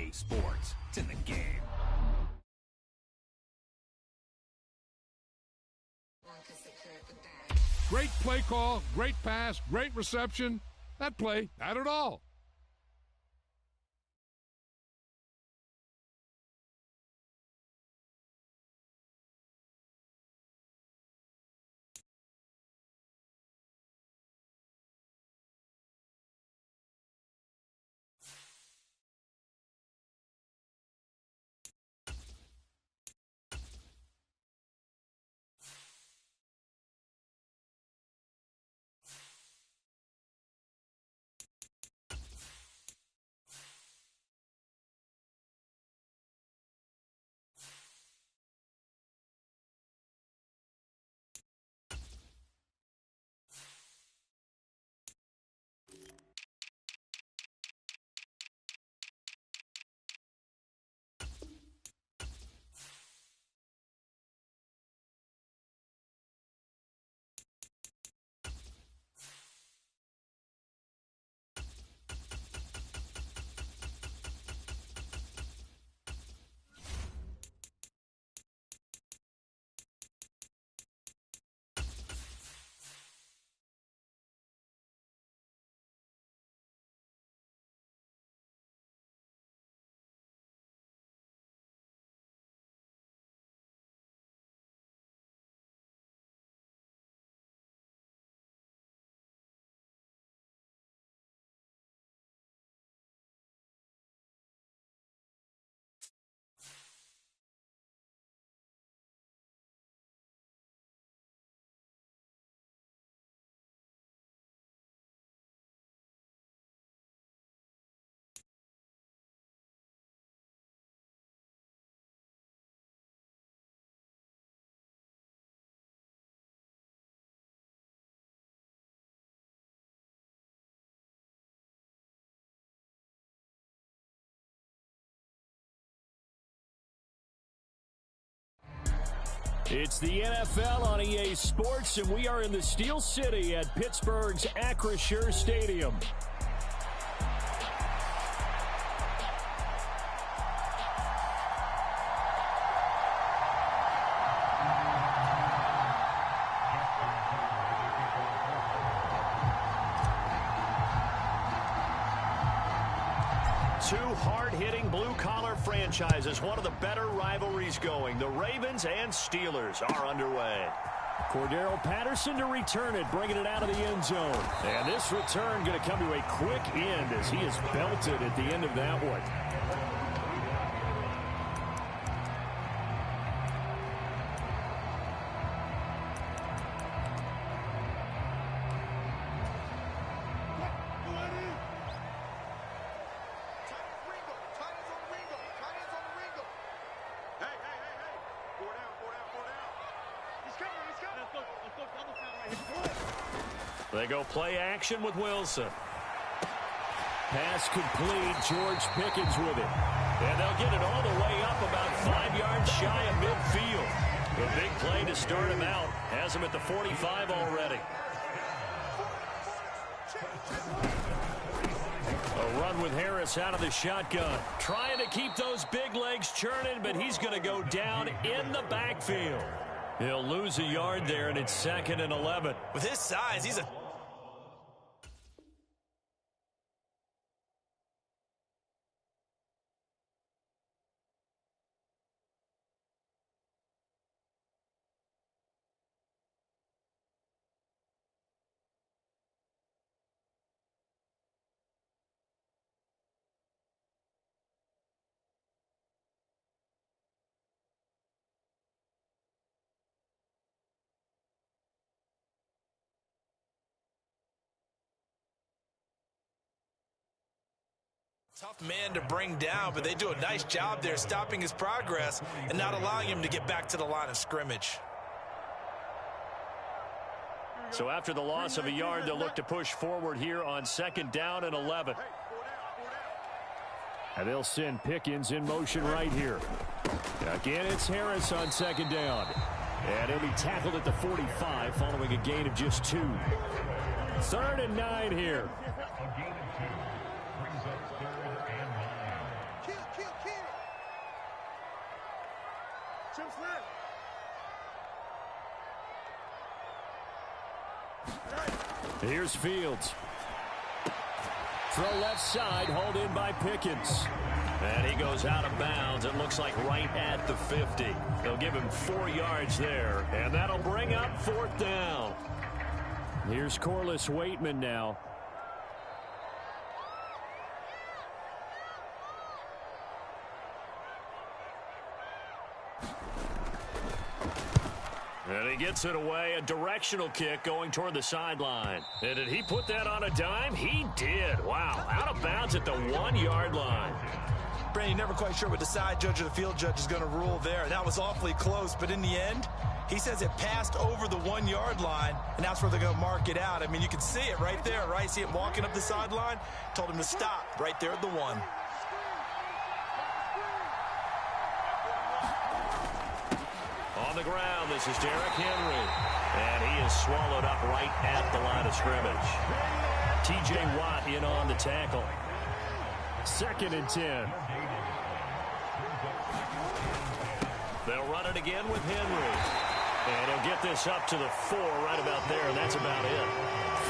EA Sports. It's in the game. Great play call, great pass, great reception. That play had it all. It's the NFL on EA Sports, and we are in the Steel City at Pittsburgh's Acrisure Stadium. Two hard-hitting blue-collar franchises, one of the better rivalries going. The Ravens and Steelers are underway. Cordero Patterson to return it, bringing it out of the end zone. And this return going to come to a quick end as he is belted at the end of that one. They go play action with Wilson. Pass complete. George Pickens with it. And they'll get it all the way up about 5 yards shy of midfield. A big play to start him out. Has him at the 45 already. A run with Harris out of the shotgun. Trying to keep those big legs churning, but he's going to go down in the backfield. He'll lose a yard there, and it's 2nd and 11. With his size, he's a... tough man to bring down, but they do a nice job there stopping his progress and not allowing him to get back to the line of scrimmage. So after the loss of a yard, they'll look to push forward here on 2nd down and 11. And they'll send Pickens in motion right here. Again, it's Harris on 2nd down. And he'll be tackled at the 45 following a gain of just 2. 3rd and 9 here. Here's Fields. Throw left side, hauled in by Pickens. And he goes out of bounds. It looks like right at the 50. They'll give him 4 yards there, and that'll bring up 4th down. Here's Corliss Waitman now. And he gets it away, a directional kick going toward the sideline. And did he put that on a dime? He did. Wow, out of bounds at the 1-yard line. Brandon, you're never quite sure what the side judge or the field judge is going to rule there. That was awfully close, but in the end, he says it passed over the 1-yard line, and that's where they're going to mark it out. I mean, you can see it right there, right? See him walking up the sideline? Told him to stop right there at the 1. On the ground, this is Derrick Henry. And he is swallowed up right at the line of scrimmage. T.J. Watt in on the tackle. 2nd and 10. They'll run it again with Henry. And he'll get this up to the 4 right about there, and that's about it.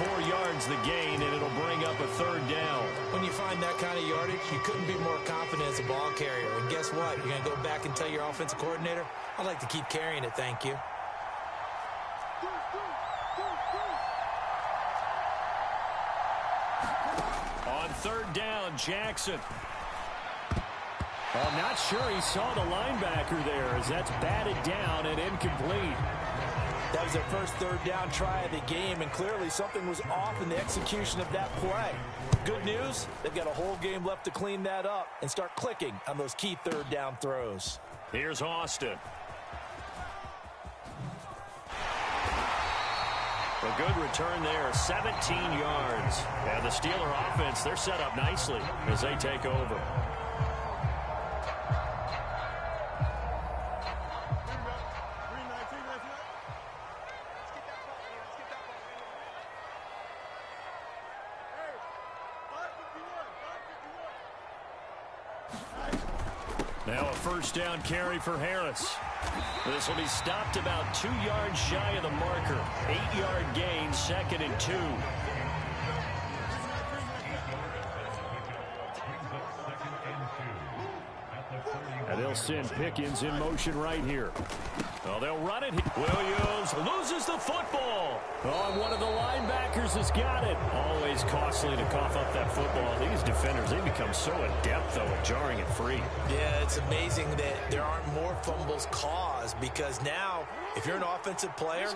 4 yards the gain, and it'll bring up a 3rd down. When you find that kind of yardage, you couldn't be more confident as a ball carrier. And guess what? You're going to go back and tell your offensive coordinator, I'd like to keep carrying it, thank you. On 3rd down, Jackson. I'm not sure he saw the linebacker there as that's batted down and incomplete. That was their first 3rd down try of the game, and clearly something was off in the execution of that play. Good news, they've got a whole game left to clean that up and start clicking on those key 3rd down throws. Here's Austin. A good return there, 17 yards. And the Steeler offense, they're set up nicely as they take over. Now a 1st down carry for Harris. This will be stopped about 2 yards shy of the marker. 8-yard gain, 2nd and 2. And they'll send Pickens in motion right here. Oh, they'll run it. Williams loses the football. Oh, and one of the linebackers has got it. Always costly to cough up that football. These defenders, they become so adept, though, at jarring it free. Yeah, it's amazing that there aren't more fumbles caused, because now, if you're an offensive player,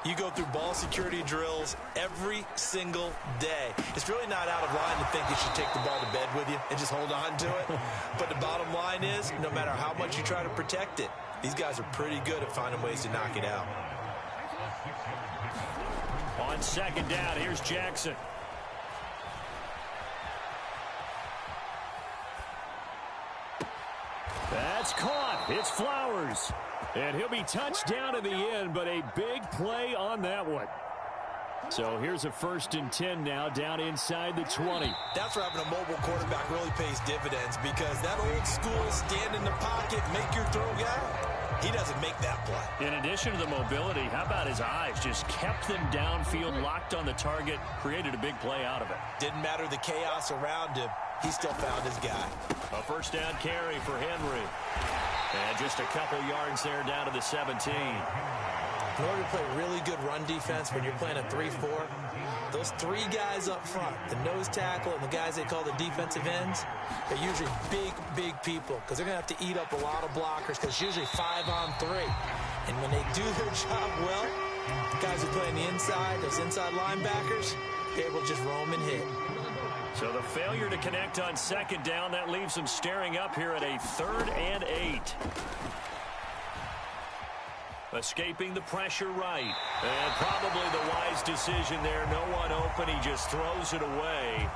you go through ball security drills every single day. It's really not out of line to think you should take the ball to bed with you and just hold on to it. But the bottom line is, no matter how much you try to protect it, these guys are pretty good at finding ways to knock it out. On 2nd down, here's Jackson. That's caught. It's Flowers. And he'll be touched down in the end, but a big play on that one. So here's a 1st and 10 now down inside the 20. That's where having a mobile quarterback really pays dividends, because that old school stand in the pocket, make your throw guy, he doesn't make that play. In addition to the mobility, how about his eyes? Just kept them downfield, locked on the target, created a big play out of it. Didn't matter the chaos around him. He still found his guy. A 1st down carry for Henry. And just a couple yards there down to the 17. In order to play really good run defense when you're playing a 3-4, those 3 guys up front, the nose tackle and the guys they call the defensive ends, they're usually big people, because they're going to have to eat up a lot of blockers, because it's usually 5-on-3. And when they do their job well, the guys who play on the inside, those inside linebackers, they're able to just roam and hit. So the failure to connect on 2nd down, that leaves them staring up here at a 3rd and 8. Escaping the pressure right. And probably the wise decision there. No one open. He just throws it away.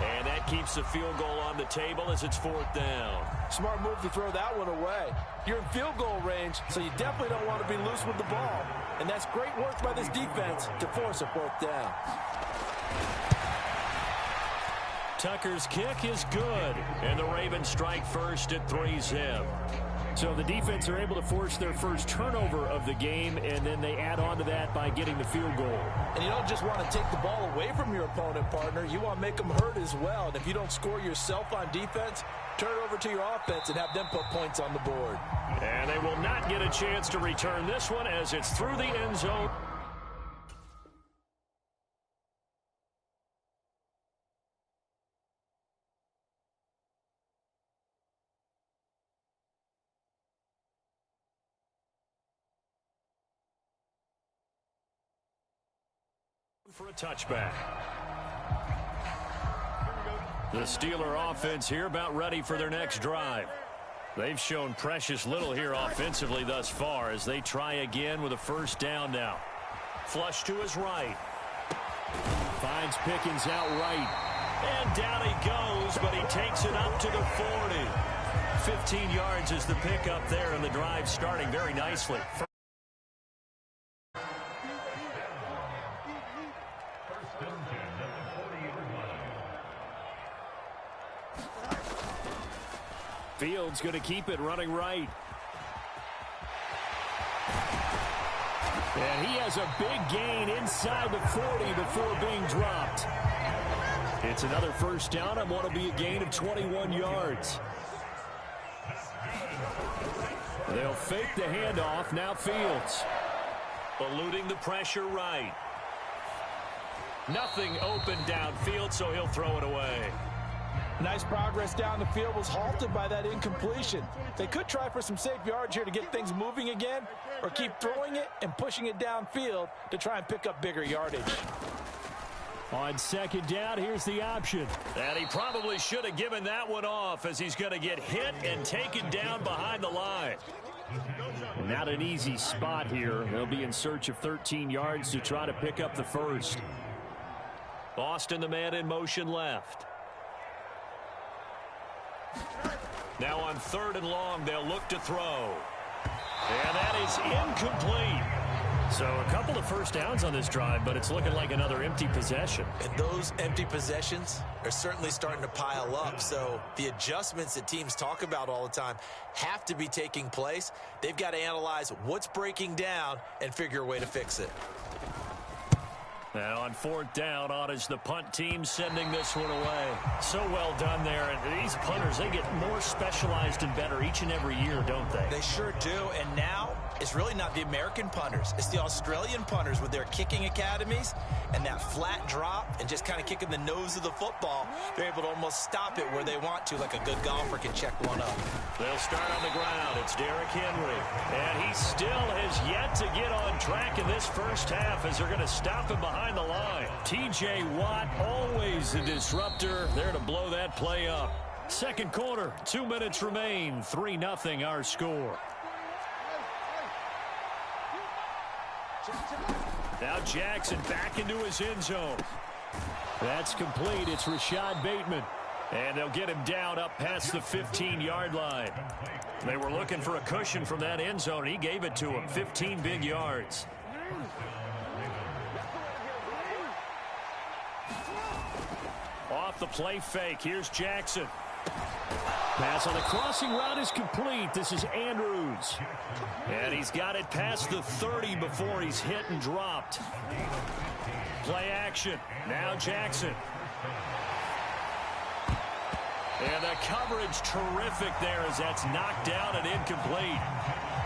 And that keeps the field goal on the table as it's 4th down. Smart move to throw that one away. You're in field goal range, so you definitely don't want to be loose with the ball. And that's great work by this defense to force a 4th down. Tucker's kick is good, and the Ravens strike first at 3-zip. So the defense are able to force their first turnover of the game, and then they add on to that by getting the field goal. And you don't just want to take the ball away from your opponent, partner. You want to make them hurt as well. And if you don't score yourself on defense, turn it over to your offense and have them put points on the board. And they will not get a chance to return this one as it's through the end zone. For a touchback. The Steeler offense here about ready for their next drive. They've shown precious little here offensively thus far as they try again with a first down now. Flush to his right. Finds Pickens out right. And down he goes, but he takes it up to the 40. 15 yards is the pickup there, and the drive starting very nicely. Fields going to keep it running right. And he has a big gain inside the 40 before being dropped. It's another first down and what will be a gain of 21 yards. They'll fake the handoff. Now Fields. Eluding the pressure right. Nothing open downfield, so he'll throw it away. Nice progress down the field, was halted by that incompletion. They could try for some safe yards here to get things moving again, or keep throwing it and pushing it downfield to try and pick up bigger yardage. On second down, here's the option. And he probably should have given that one off as he's going to get hit and taken down behind the line. Not an easy spot here. They'll be in search of 13 yards to try to pick up the first. Austin, the man in motion left. Now on 3rd and long, they'll look to throw. And that is incomplete. So a couple of first downs on this drive, but it's looking like another empty possession. And those empty possessions are certainly starting to pile up. So the adjustments that teams talk about all the time have to be taking place. They've got to analyze what's breaking down and figure a way to fix it. Now on 4th down, on is the punt team sending this one away. So well done there. And these punters, they get more specialized and better each and every year, don't they? They sure do. And now it's really not the American punters. It's the Australian punters with their kicking academies and that flat drop and just kind of kicking the nose of the football. They're able to almost stop it where they want to, like a good golfer can check one up. They'll start on the ground. It's Derrick Henry. And he still has yet to get on track in this first half as they're going to stop him behind the line. T.J. Watt, always a disruptor, there to blow that play up. Second quarter, 2 minutes remain. 3-0 our score. Now Jackson back into his end zone. That's complete. It's Rashad Bateman. And they'll get him down up past the 15-yard line. They were looking for a cushion from that end zone. He gave it to him. 15 big yards. Off the play fake. Here's Jackson. Pass on the crossing route is complete. This is Andrews. And he's got it past the 30 before he's hit and dropped. Play action. Now Jackson. And the coverage terrific there as that's knocked down and incomplete.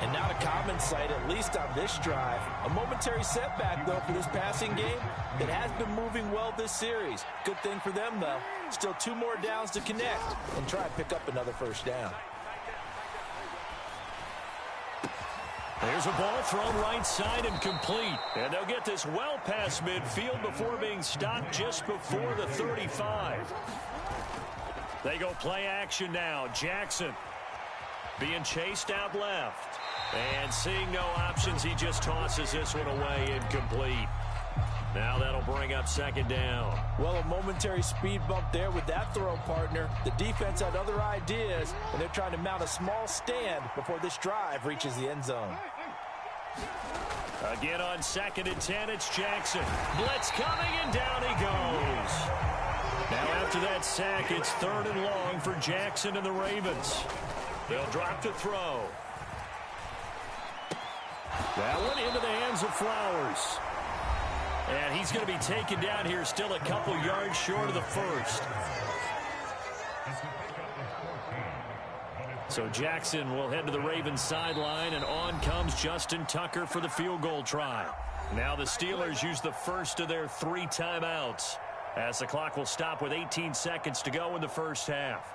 And not a common sight, at least on this drive. A momentary setback, though, for this passing game. It has been moving well this series. Good thing for them, though. Still 2 more downs to connect and try and pick up another first down. There's a ball thrown right side and complete. And they'll get this well past midfield before being stopped just before the 35. They go play action now. Jackson being chased out left. And seeing no options, he just tosses this one away, incomplete. Now that'll bring up second down. Well, a momentary speed bump there with that throw, partner. The defense had other ideas, and they're trying to mount a small stand before this drive reaches the end zone. Again on 2nd and 10, it's Jackson. Blitz coming, and down he goes. Now after that sack, it's 3rd and long for Jackson and the Ravens. They'll drop to throw. That one into the hands of Flowers. And he's going to be taken down here, still a couple yards short of the first. So Jackson will head to the Ravens sideline, and on comes Justin Tucker for the field goal try. Now the Steelers use the first of their 3 timeouts, as the clock will stop with 18 seconds to go in the first half.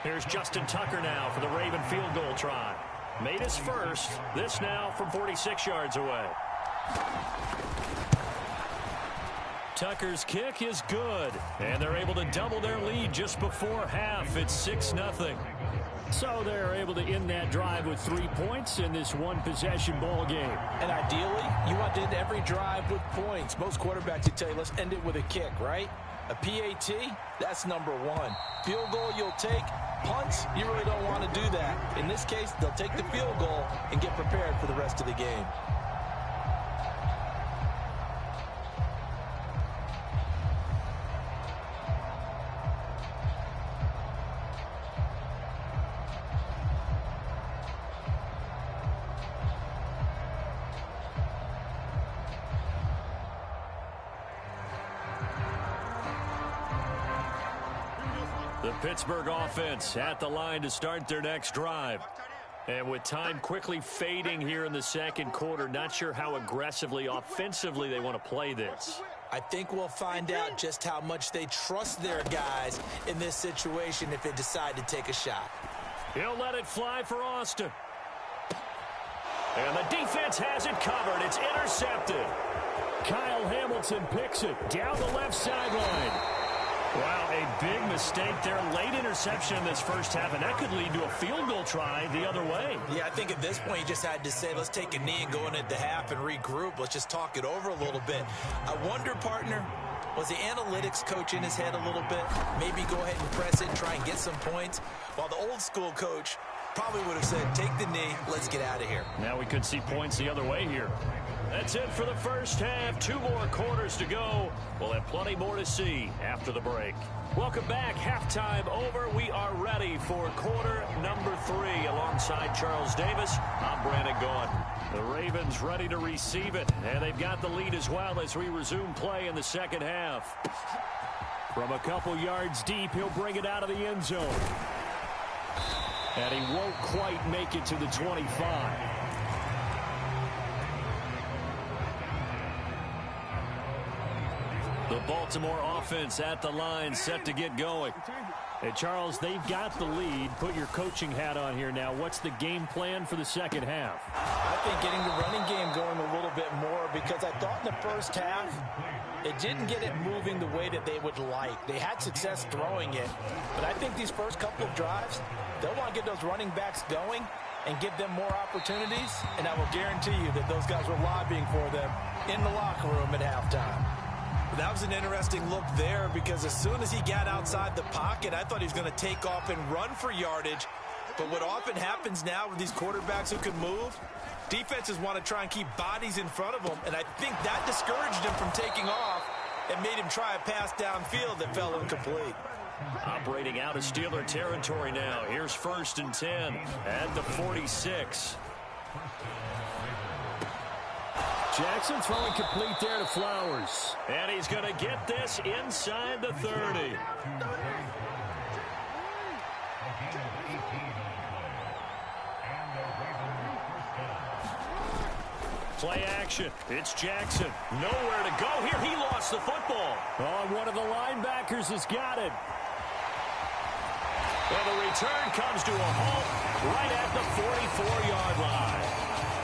Here's Justin Tucker now for the Raven field goal try. Made his first, this now from 46 yards away. Tucker's kick is good, and they're able to double their lead just before half. It's 6-0. So they're able to end that drive with 3 points in this one-possession ball game. And ideally, you want to end every drive with points. Most quarterbacks would tell you, let's end it with a kick, right? A PAT, that's number 1. Field goal you'll take. Punts, you really don't want to do that. In this case, they'll take the field goal and get prepared for the rest of the game. The Pittsburgh offense at the line to start their next drive. And with time quickly fading here in the second quarter, not sure how aggressively, offensively they want to play this. I think we'll find out just how much they trust their guys in this situation if they decide to take a shot. He'll let it fly for Austin. And the defense has it covered. It's intercepted. Kyle Hamilton picks it down the left sideline. Wow, a big mistake there. Late interception in this first half, and that could lead to a field goal try the other way. Yeah, I think at this point you just had to say, let's take a knee and go in at the half and regroup. Let's just talk it over a little bit. I wonder, partner, was the analytics coach in his head a little bit? Maybe go ahead and press it and try and get some points, while the old school coach probably would have said, take the knee, let's get out of here. Now we could see points the other way here. That's it for the first half. 2 more quarters to go. We'll have plenty more to see after the break. Welcome back. Halftime over. We are ready for quarter number 3. Alongside Charles Davis, I'm Brandon Gaudin. The Ravens ready to receive it, and they've got the lead as well as we resume play in the second half. From a couple yards deep, he'll bring it out of the end zone. And he won't quite make it to the 25. The Baltimore offense at the line, set to get going. Hey, Charles, they've got the lead. Put your coaching hat on here now. What's the game plan for the second half? I think getting the running game going a little bit more, because I thought in the first half it didn't get it moving the way that they would like. They had success throwing it, but I think these first couple of drives, they'll want to get those running backs going and give them more opportunities, and I will guarantee you that those guys were lobbying for them in the locker room at halftime. That was an interesting look there, because as soon as he got outside the pocket, I thought he was going to take off and run for yardage. But what often happens now with these quarterbacks who can move, defenses want to try and keep bodies in front of them, and I think that discouraged him from taking off and made him try a pass downfield that fell incomplete. Operating out of Steeler territory now. Here's 1st and 10 at the 46. Jackson throwing complete there to Flowers. And he's going to get this inside the 30. Play action. It's Jackson. Nowhere to go here. He lost the football. Oh, one of the linebackers has got it. And the return comes to a halt right at the 44-yard line.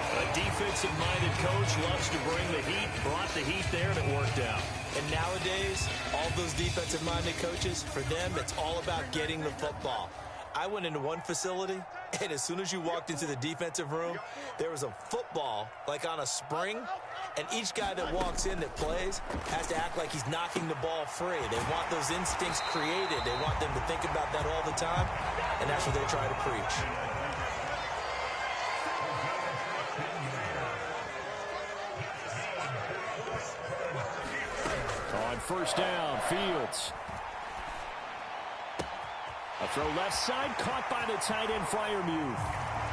A defensive-minded coach loves to bring the heat, brought the heat there, and it worked out. And nowadays, all those defensive-minded coaches, for them, it's all about getting the football. I went into one facility, and as soon as you walked into the defensive room, there was a football, like on a spring, and each guy that walks in that plays has to act like he's knocking the ball free. They want those instincts created. They want them to think about that all the time, and that's what they try to preach. first down, Fields. A throw left side, caught by the tight end, Freiermuth.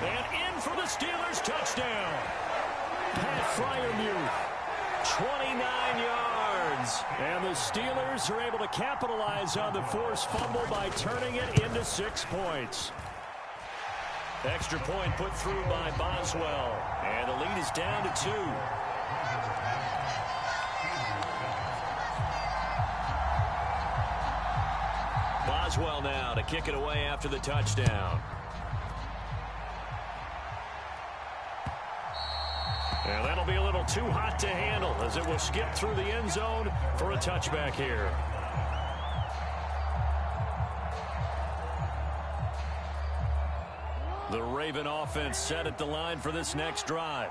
And in for the Steelers, touchdown. Pat Freiermuth, 29 yards. And the Steelers are able to capitalize on the forced fumble by turning it into 6 points. Extra point put through by Boswell. And the lead is down to 2. Boswell now to kick it away after the touchdown. And that'll be a little too hot to handle as it will skip through the end zone for a touchback here. The Raven offense set at the line for this next drive.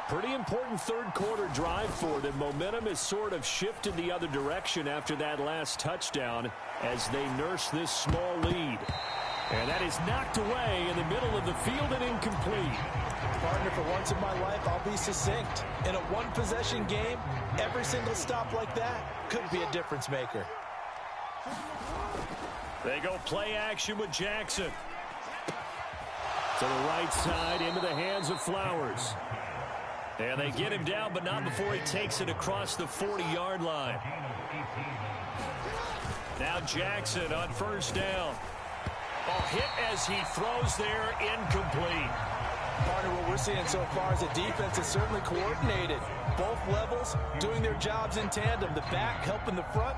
Pretty important third quarter drive for them. Momentum has sort of shifted the other direction after that last touchdown as they nurse this small lead. And that is knocked away in the middle of the field and incomplete. Partner, for once in my life, I'll be succinct. In a one-possession game, every single stop like that could be a difference maker. They go play action with Jackson. To the right side, into the hands of Flowers. And they get him down, but not before he takes it across the 40-yard line. Now Jackson on first down. Oh, hit as he throws there, incomplete. Partner, what we're seeing so far is the defense is certainly coordinated. Both levels doing their jobs in tandem. The back helping the front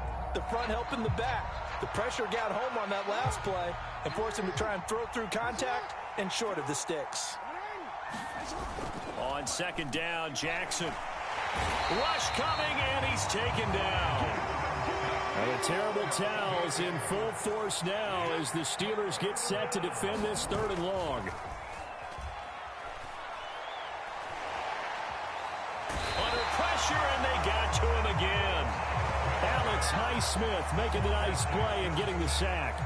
helping the back. The pressure got home on that last play and forced him to try and throw through contact and short of the sticks. On second down, Jackson. Rush coming, and he's taken down. And the terrible towels in full force now as the Steelers get set to defend this 3rd and long. Under pressure, and they got to him again. Alex Highsmith making the nice play and getting the sack.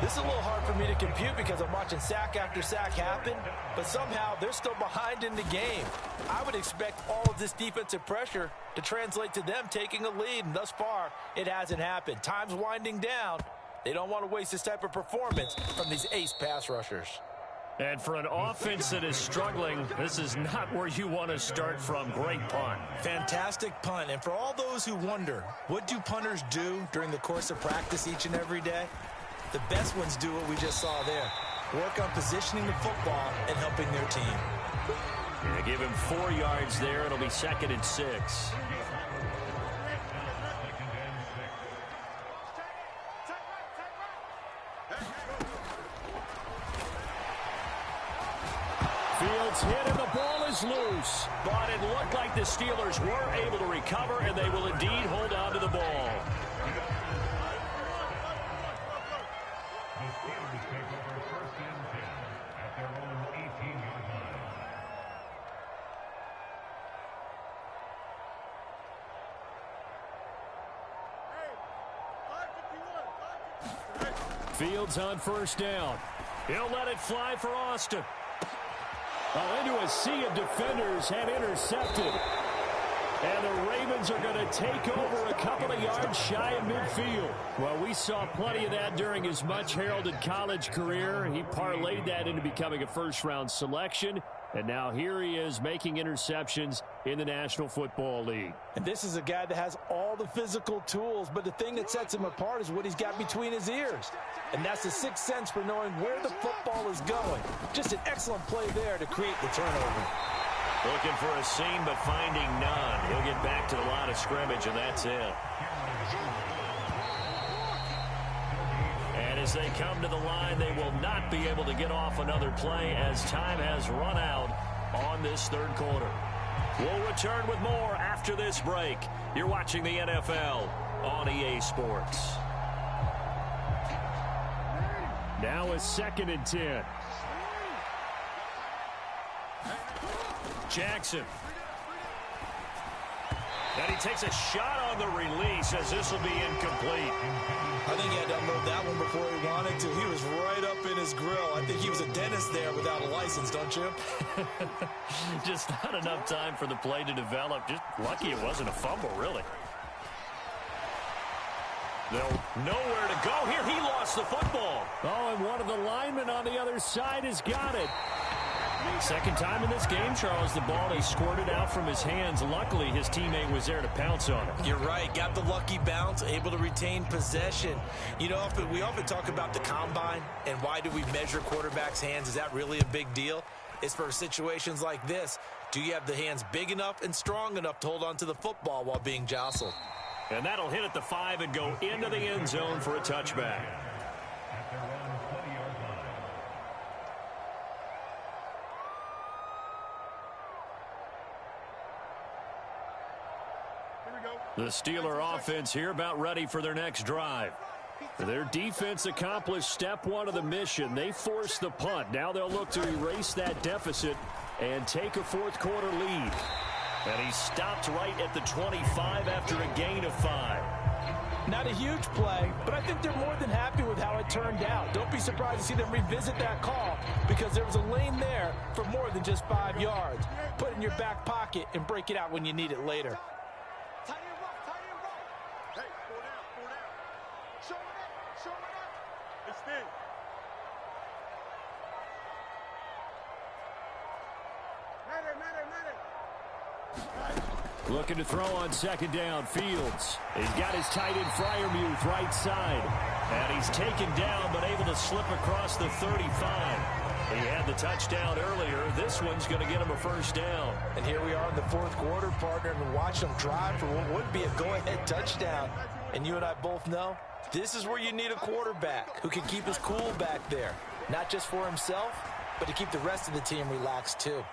This is a little hard for me to compute because I'm watching sack after sack happen, but somehow they're still behind in the game. I would expect all of this defensive pressure to translate to them taking a lead, and thus far, it hasn't happened. Time's winding down. They don't want to waste this type of performance from these ace pass rushers. And for an offense that is struggling, this is not where you want to start from. Great punt. Fantastic punt. And for all those who wonder, what do punters do during the course of practice each and every day? The best ones do what we just saw there. Work on positioning the football and helping their team. Yeah, give him 4 yards there. It'll be 2nd and 6. Fields hit and the ball is loose. But it looked like the Steelers were able to recover, and they will indeed hold on to the ball. Fields on first down. He'll let it fly for Austin. Into a sea of defenders and intercepted. And the Ravens are going to take over a couple of yards shy of midfield. Well, we saw plenty of that during his much-heralded college career. He parlayed that into becoming a first-round selection. And now here he is making interceptions in the National Football League. And this is a guy that has all the physical tools, but the thing that sets him apart is what he's got between his ears. And that's the sixth sense for knowing where the football is going. Just an excellent play there to create the turnover. Looking for a seam, but finding none. He'll get back to the line of scrimmage, and that's it. And as they come to the line, they will not be able to get off another play as time has run out on this third quarter. We'll return with more after this break. You're watching the NFL on EA Sports. Now it's 2nd and 10. Jackson. And he takes a shot on the release as this will be incomplete. I think he had to unload that one before he wanted to. He was right up in his grill. I think he was a dentist there without a license, don't you? Just not enough time for the play to develop. Just lucky it wasn't a fumble, really. They'll nowhere to go here. He lost the football. Oh, and one of the linemen on the other side has got it. Second time in this game, Charles, the ball they squirted out from his hands. Luckily, his teammate was there to pounce on it. You're right. Got the lucky bounce, able to retain possession. You know, we often talk about the combine and why do we measure quarterbacks' hands. Is that really a big deal? It's for situations like this. Do you have the hands big enough and strong enough to hold on to the football while being jostled? And that'll hit at the 5 and go into the end zone for a touchback. The Steeler offense here about ready for their next drive. Their defense accomplished step one of the mission. They forced the punt. Now they'll look to erase that deficit and take a fourth-quarter lead. And he stopped right at the 25 after a gain of 5. Not a huge play, but I think they're more than happy with how it turned out. Don't be surprised to see them revisit that call because there was a lane there for more than just 5 yards. Put it in your back pocket and break it out when you need it later. Looking to throw on second down. Fields. He's got his tight end Freiermuth right side. And he's taken down but able to slip across the 35. He had the touchdown earlier. This one's going to get him a first down. And here we are in the fourth quarter, partner, and watch them drive for what would be a go-ahead touchdown. And you and I both know this is where you need a quarterback who can keep his cool back there. Not just for himself, but to keep the rest of the team relaxed too.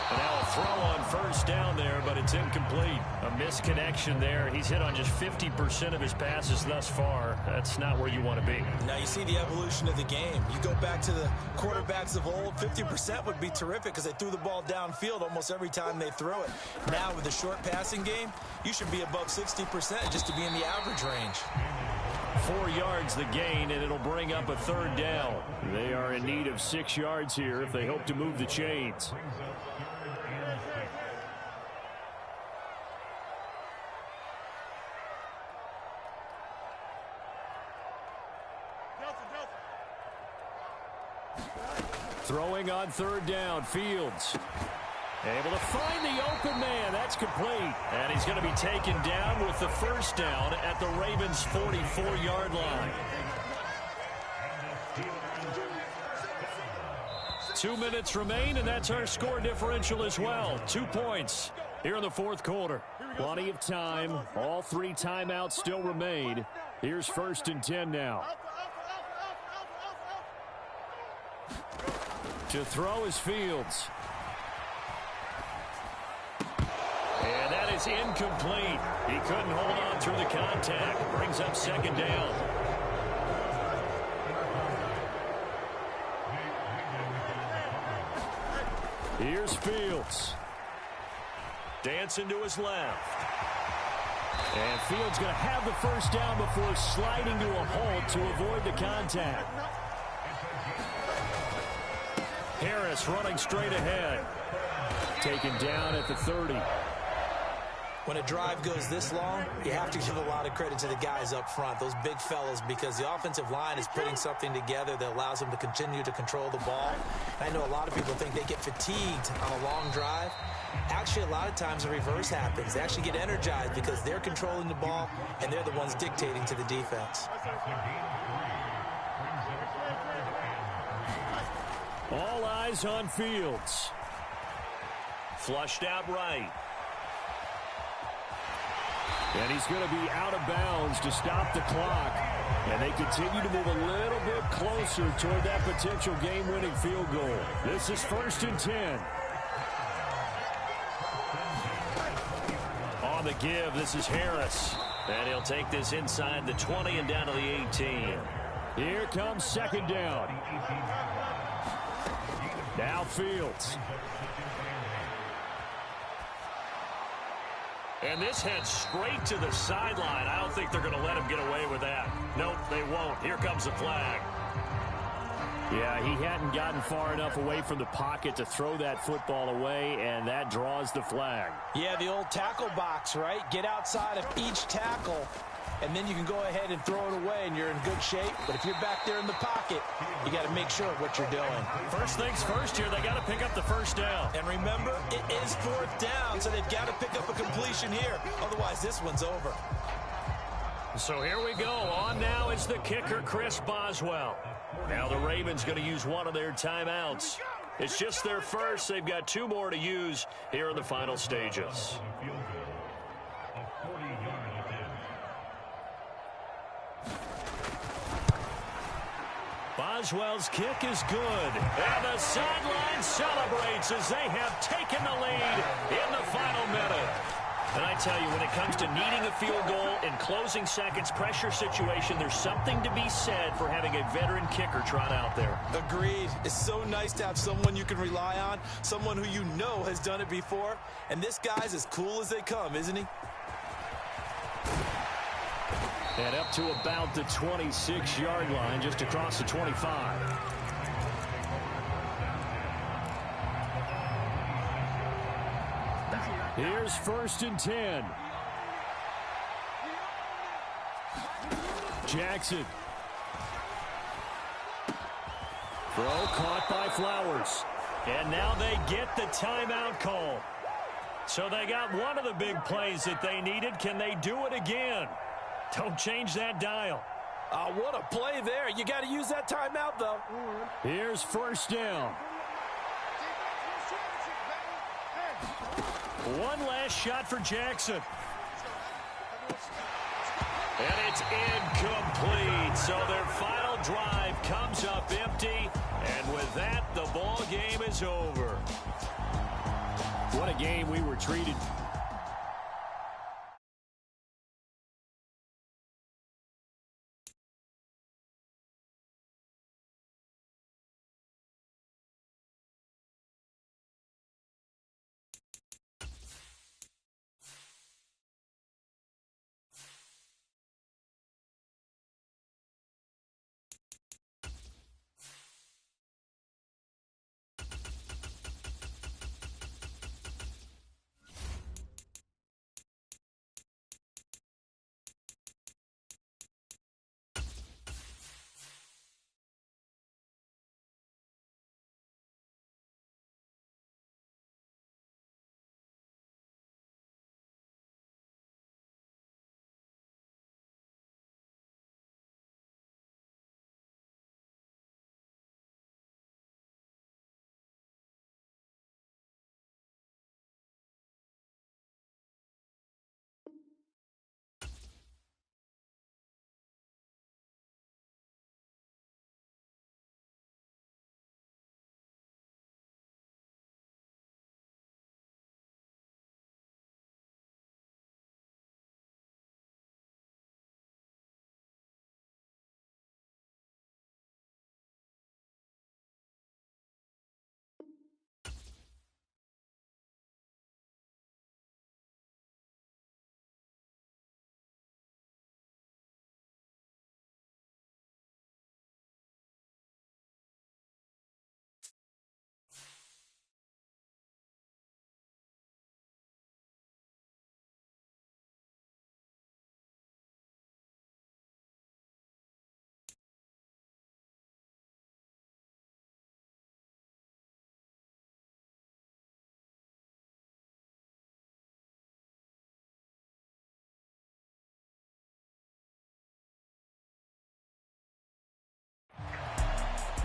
And now a throw on first down there, but it's incomplete. A misconnection there. He's hit on just 50% of his passes thus far. That's not where you want to be. Now you see the evolution of the game. You go back to the quarterbacks of old, 50% would be terrific because they threw the ball downfield almost every time they throw it. Now with the short passing game, you should be above 60% just to be in the average range. 4 yards the gain, and it'll bring up a third down. They are in need of 6 yards here if they hope to move the chains. Throwing on third down, Fields. Able to find the open man. That's complete. And he's going to be taken down with the first down at the Ravens' 44-yard line. 2 minutes remain, and that's our score differential as well. 2 points here in the fourth quarter. Plenty of time. All 3 timeouts still remain. Here's 1st and 10 now. To throw is Fields. And that is incomplete. He couldn't hold on through the contact. Brings up second down. Here's Fields. Dancing to his left. And Fields going to have the first down before sliding to a halt to avoid the contact. Harris running straight ahead. Taken down at the 30. When a drive goes this long, you have to give a lot of credit to the guys up front, those big fellas, because the offensive line is putting something together that allows them to continue to control the ball. I know a lot of people think they get fatigued on a long drive. Actually, a lot of times the reverse happens. They actually get energized because they're controlling the ball, and they're the ones dictating to the defense. All eyes on Fields. Flushed out right. And he's going to be out of bounds to stop the clock. And they continue to move a little bit closer toward that potential game-winning field goal. This is 1st and 10. On the give, this is Harris. And he'll take this inside the 20 and down to the 18. Here comes second down. Now Fields. And this heads straight to the sideline. I don't think they're going to let him get away with that. Nope, they won't. Here comes the flag. Yeah, he hadn't gotten far enough away from the pocket to throw that football away, and that draws the flag. Yeah, the old tackle box, right? Get outside of each tackle, and then you can go ahead and throw it away, and you're in good shape. But if you're back there in the pocket, you got to make sure of what you're doing. First things first here, they got to pick up the first down. And remember, it is 4th down, so they've got to pick up a completion here. Otherwise, this one's over. So here we go. On now is the kicker, Chris Boswell. Now the Ravens going to use one of their timeouts. It's just their first. They've got 2 more to use here in the final stages. Boswell's kick is good. And the sideline celebrates as they have taken the lead in the final minute. And I tell you, when it comes to needing a field goal in closing seconds pressure situation, there's something to be said for having a veteran kicker trot out there. Agreed. It's so nice to have someone you can rely on, someone who you know has done it before. And this guy's as cool as they come, isn't he? And up to about the 26-yard line, just across the 25. Here's 1st and 10. Jackson. Throw caught by Flowers. And now they get the timeout call. So they got one of the big plays that they needed. Can they do it again? Don't change that dial. What a play there. You got to use that timeout, though. Here's 1st down. One last shot for Jackson. And it's incomplete. So their final drive comes up empty. And with that, the ball game is over. What a game we were treated.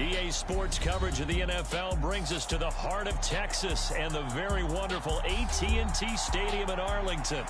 EA Sports coverage of the NFL brings us to the heart of Texas and the very wonderful AT&T Stadium in Arlington.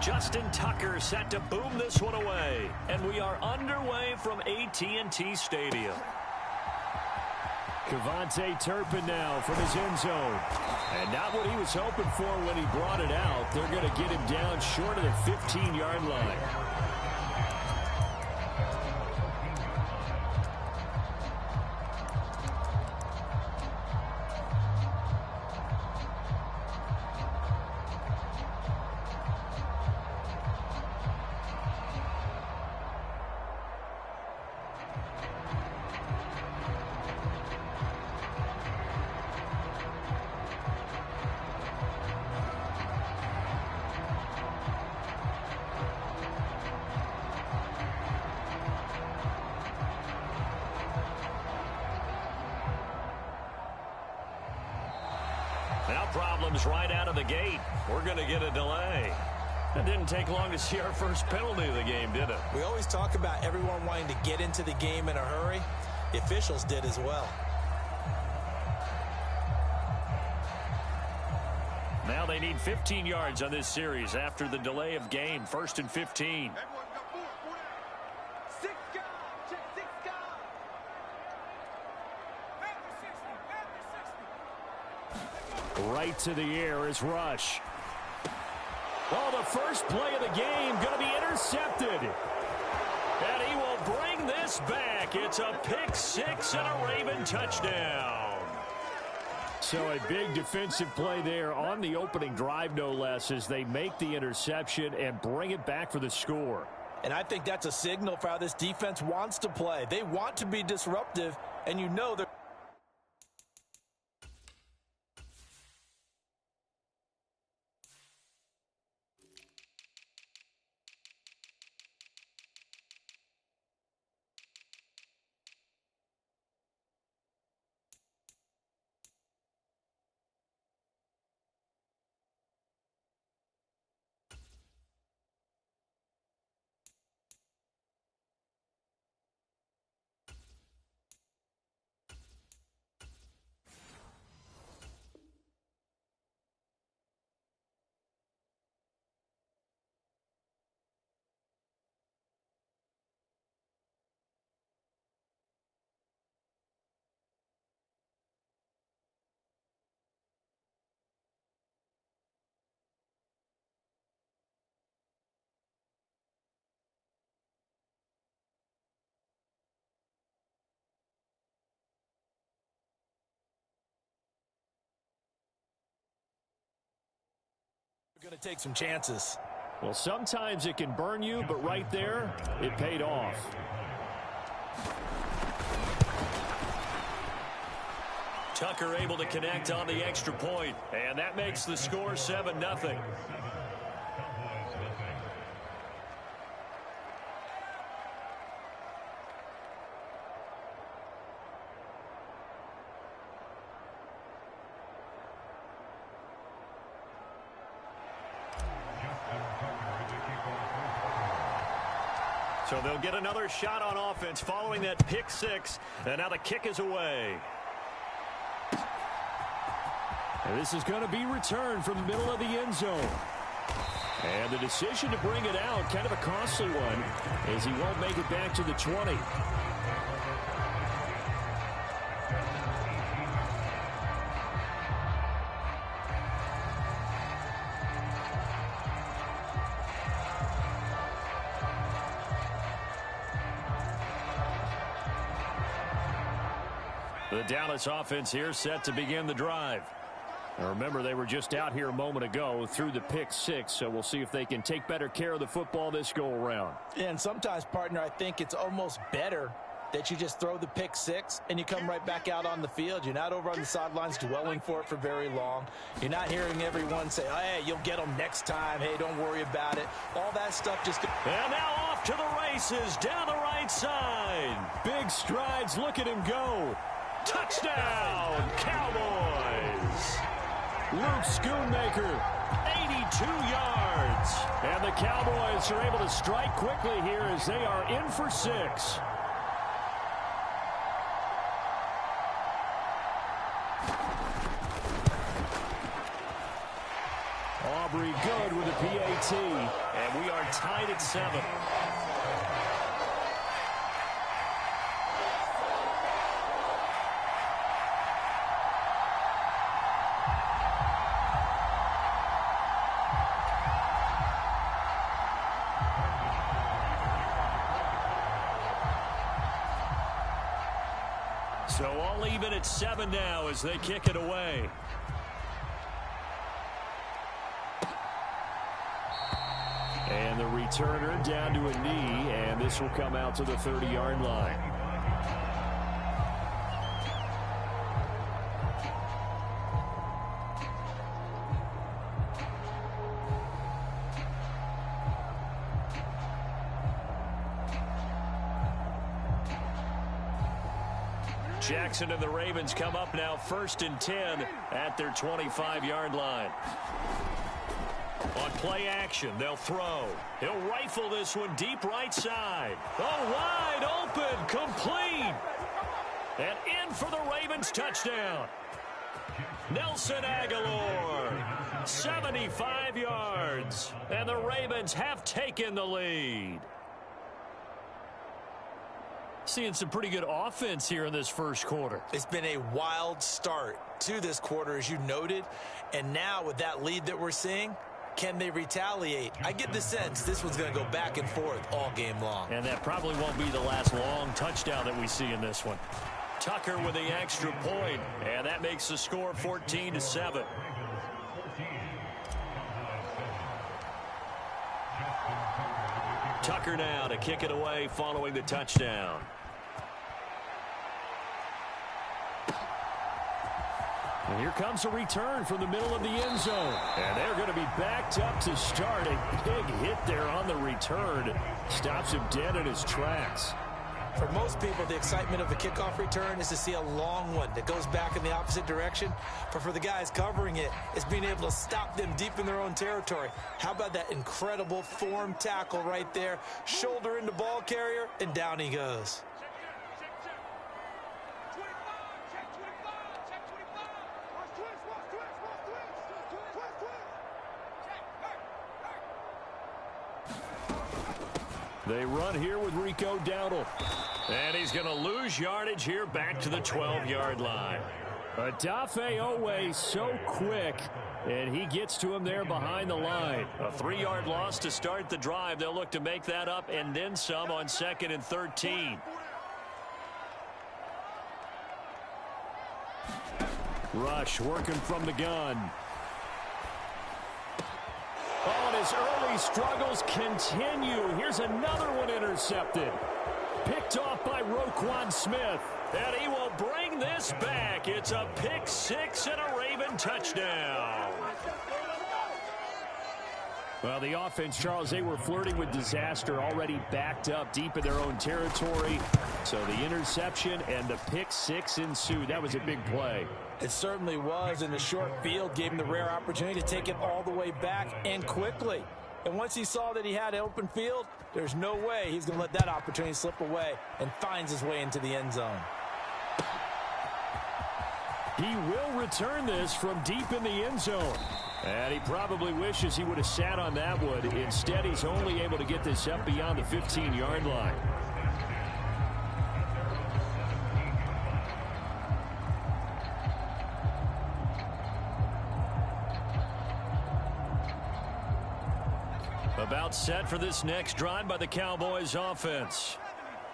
Justin Tucker set to boom this one away. And we are underway from AT&T Stadium. Kevontae Turpin now from his end zone. And not what he was hoping for when he brought it out. They're going to get him down short of the 15-yard line. Now problems right out of the gate. We're going to get a delay. It didn't take long to see our first penalty of the game, did it? We always talk about everyone wanting to get into the game in a hurry. The officials did as well. Now they need 15 yards on this series after the delay of game. 1st and 15. Right to the air is Rush. Oh, the first play of the game going to be intercepted. And he will bring this back. It's a pick six and a Raven touchdown. So a big defensive play there on the opening drive, no less, as they make the interception and bring it back for the score. And I think that's a signal for how this defense wants to play. They want to be disruptive, and you know they're going to take some chances. Well, sometimes it can burn you, but right there, it paid off. Tucker able to connect on the extra point, and that makes the score 7-0. So they'll get another shot on offense following that pick six, and now the kick is away. And this is going to be returned from the middle of the end zone. And the decision to bring it out, kind of a costly one, as he won't make it back to the 20. The Dallas offense here set to begin the drive. Now remember, they were just out here a moment ago through the pick six, so we'll see if they can take better care of the football this go-around. And sometimes, partner, I think it's almost better that you just throw the pick six and you come right back out on the field. You're not over on the sidelines dwelling for it for very long. You're not hearing everyone say, oh, hey, you'll get them next time. Hey, don't worry about it. All that stuff just... And now off to the races down the right side. Big strides. Look at him go. Touchdown, Cowboys. Luke Schoonmaker, 82 yards. And the Cowboys are able to strike quickly here as they are in for 6. Aubrey good with a PAT. And we are tied at 7. So all even at 7 now as they kick it away. And the returner down to a knee, and this will come out to the 30-yard line. Jackson and the Ravens come up now 1st and 10 at their 25-yard line. On play action, they'll throw. He'll rifle this one deep right side. Oh, wide open, complete. And in for the Ravens touchdown. Nelson Aguilar, 75 yards. And the Ravens have taken the lead. Seeing some pretty good offense here in this first quarter. It's been a wild start to this quarter, as you noted. And now with that lead that we're seeing, can they retaliate? I get the sense this one's going to go back and forth all game long. And that probably won't be the last long touchdown that we see in this one. Tucker with the extra point, and that makes the score 14-7. Tucker now to kick it away following the touchdown. And here comes a return from the middle of the end zone. And they're going to be backed up to start. A big hit there on the return. Stops him dead in his tracks. For most people, the excitement of the kickoff return is to see a long one that goes back in the opposite direction. But for the guys covering it, it's being able to stop them deep in their own territory. How about that incredible form tackle right there? Shoulder into ball carrier, and down he goes. They run here with Rico Dowdle. And he's going to lose yardage here back to the 12-yard line. Adafe Owe so quick, and he gets to him there behind the line. A 3-yard loss to start the drive. They'll look to make that up and then some on 2nd and 13. Rush working from the gun. Oh, and his early struggles continue. Here's another one intercepted. Picked off by Roquan Smith. And he will bring this back. It's a pick 6 and a Raven touchdown. Well, the offense, Charles, they were flirting with disaster, already backed up deep in their own territory. So the interception and the pick 6 ensued. That was a big play. It certainly was, and the short field gave him the rare opportunity to take it all the way back and quickly. And once he saw that he had open field, there's no way he's going to let that opportunity slip away, and finds his way into the end zone. He will return this from deep in the end zone. And he probably wishes he would have sat on that one. Instead, he's only able to get this up beyond the 15-yard line. About set for this next drive by the Cowboys offense.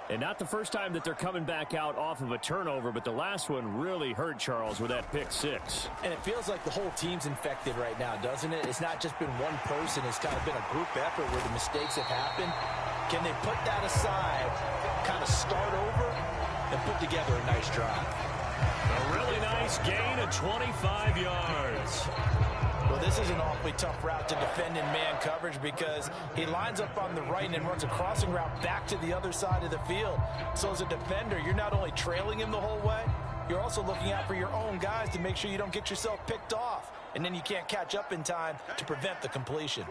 And not the first time that they're coming back out off of a turnover, but the last one really hurt Charles with that pick 6. And it feels like the whole team's infected right now, doesn't it? It's not just been one person. It's kind of been a group effort where the mistakes have happened. Can they put that aside, kind of start over, and put together a nice drive? A really nice gain of 25 yards. Well, this is an awfully tough route to defend in man coverage because he lines up on the right and then runs a crossing route back to the other side of the field. So as a defender, you're not only trailing him the whole way, you're also looking out for your own guys to make sure you don't get yourself picked off. And then you can't catch up in time to prevent the completion.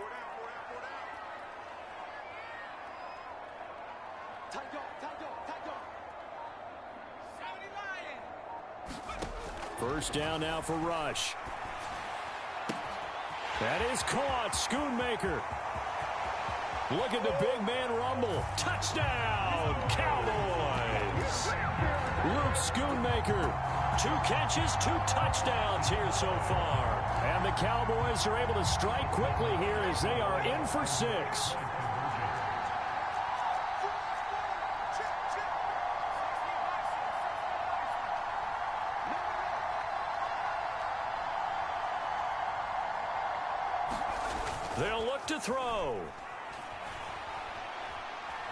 First down now for Rush. That is caught. Schoonmaker. Look at the big man rumble. Touchdown, Cowboys. Luke Schoonmaker. 2 catches, 2 touchdowns here so far. And the Cowboys are able to strike quickly here as they are in for 6. They'll look to throw.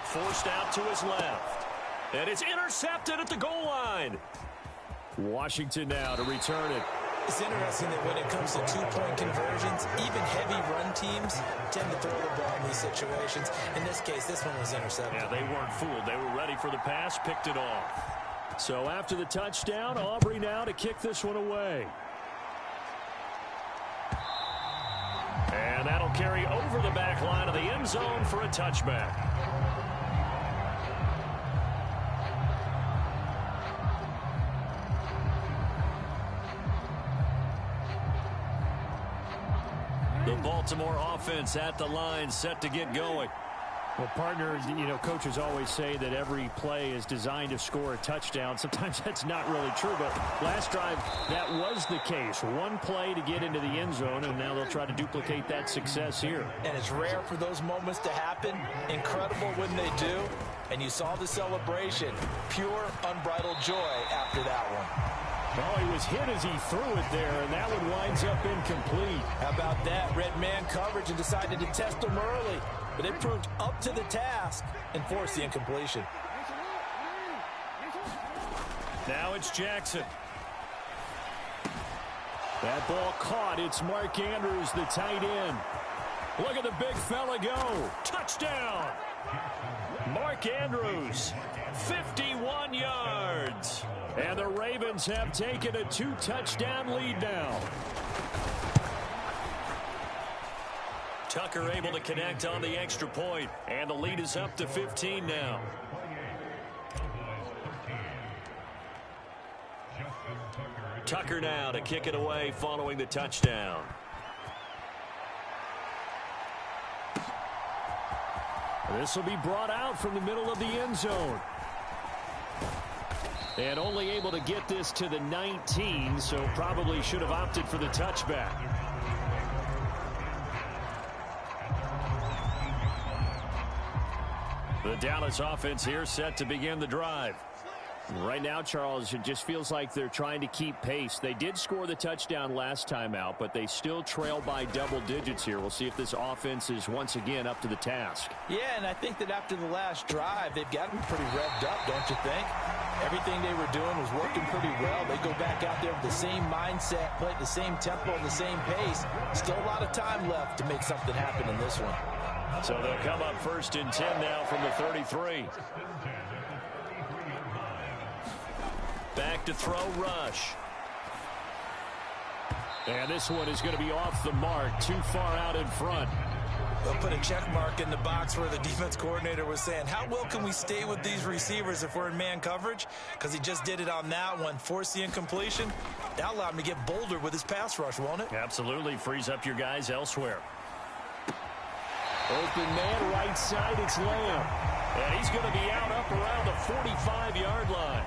Forced out to his left. And it's intercepted at the goal line. Washington now to return it. It's interesting that when it comes to two-point conversions, even heavy run teams tend to throw the ball in these situations. In this case, this one was intercepted. Yeah, they weren't fooled. They were ready for the pass, picked it off. So after the touchdown, Aubrey now to kick this one away. And that'll carry over the back line of the end zone for a touchback. The Baltimore offense at the line, set to get going. Well, partner, coaches always say that every play is designed to score a touchdown. Sometimes that's not really true, but last drive, that was the case. One play to get into the end zone, and now they'll try to duplicate that success here. And it's rare for those moments to happen. Incredible when they do. And you saw the celebration. Pure, unbridled joy after that one. Oh, he was hit as he threw it there, and that one winds up incomplete. How about that? Red man coverage and decided to test him early. But it proved up to the task and forced the incompletion. Now it's Jackson. That ball caught. It's Mark Andrews, the tight end. Look at the big fella go. Touchdown. Mark Andrews, 51 yards. And the Ravens have taken a 2-touchdown lead now. Tucker able to connect on the extra point, and the lead is up to 15 now. Tucker now to kick it away following the touchdown. This will be brought out from the middle of the end zone. And only able to get this to the 19, so probably should have opted for the touchback. The Dallas offense here set to begin the drive. Right now, Charles, it just feels like they're trying to keep pace. They did score the touchdown last time out, but they still trail by double digits here. We'll see if this offense is once again up to the task. Yeah, and I think that after the last drive, they've got to be pretty revved up, don't you think? Everything they were doing was working pretty well. They go back out there with the same mindset, play at the same tempo, the same pace. Still a lot of time left to make something happen in this one. So they'll come up 1st and 10 now from the 33. Back to throw, Rush. And this one is going to be off the mark, too far out in front. They'll put a check mark in the box where the defense coordinator was saying, how well can we stay with these receivers if we're in man coverage? Because he just did it on that one, forced the incompletion. That'll allow him to get bolder with his pass rush, won't it? Absolutely, frees up your guys elsewhere. Open man, right side, it's Lamb. And he's going to be up around the 45-yard line.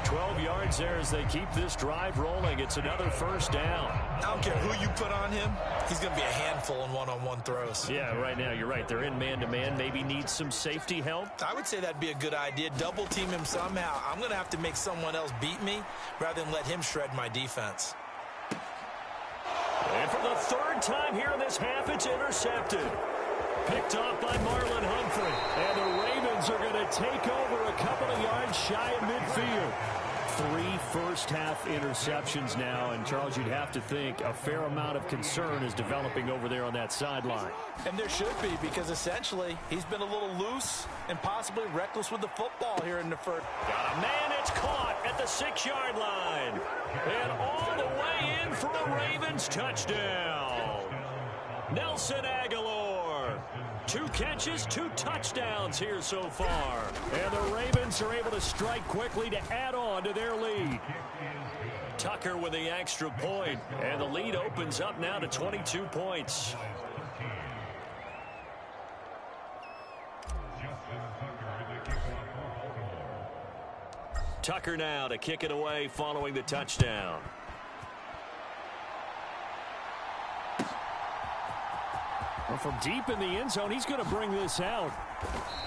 12 yards there as they keep this drive rolling. It's another 1st down. I don't care who you put on him. He's going to be a handful in one-on-one throws. Yeah, right now you're right. They're in man-to-man. Maybe needs some safety help. I would say that'd be a good idea. Double team him somehow. I'm going to have to make someone else beat me rather than let him shred my defense. And for the 3rd time here in this half, it's intercepted. Picked off by Marlon Humphrey. And the Ravens are going to take over a couple of yards shy of midfield. 3 first-half interceptions now. And, Charles, you'd have to think a fair amount of concern is developing over there on that sideline. And there should be, because essentially he's been a little loose and possibly reckless with the football here in the first. Got a man, it's caught at the 6-yard line. And all the way in for a Ravens touchdown. Nelson Aguilar. 2 catches, 2 touchdowns here so far. And the Ravens are able to strike quickly to add on to their lead. Tucker with the extra point, and the lead opens up now to 22 points. Tucker now to kick it away following the touchdown. Well, from deep in the end zone, he's going to bring this out.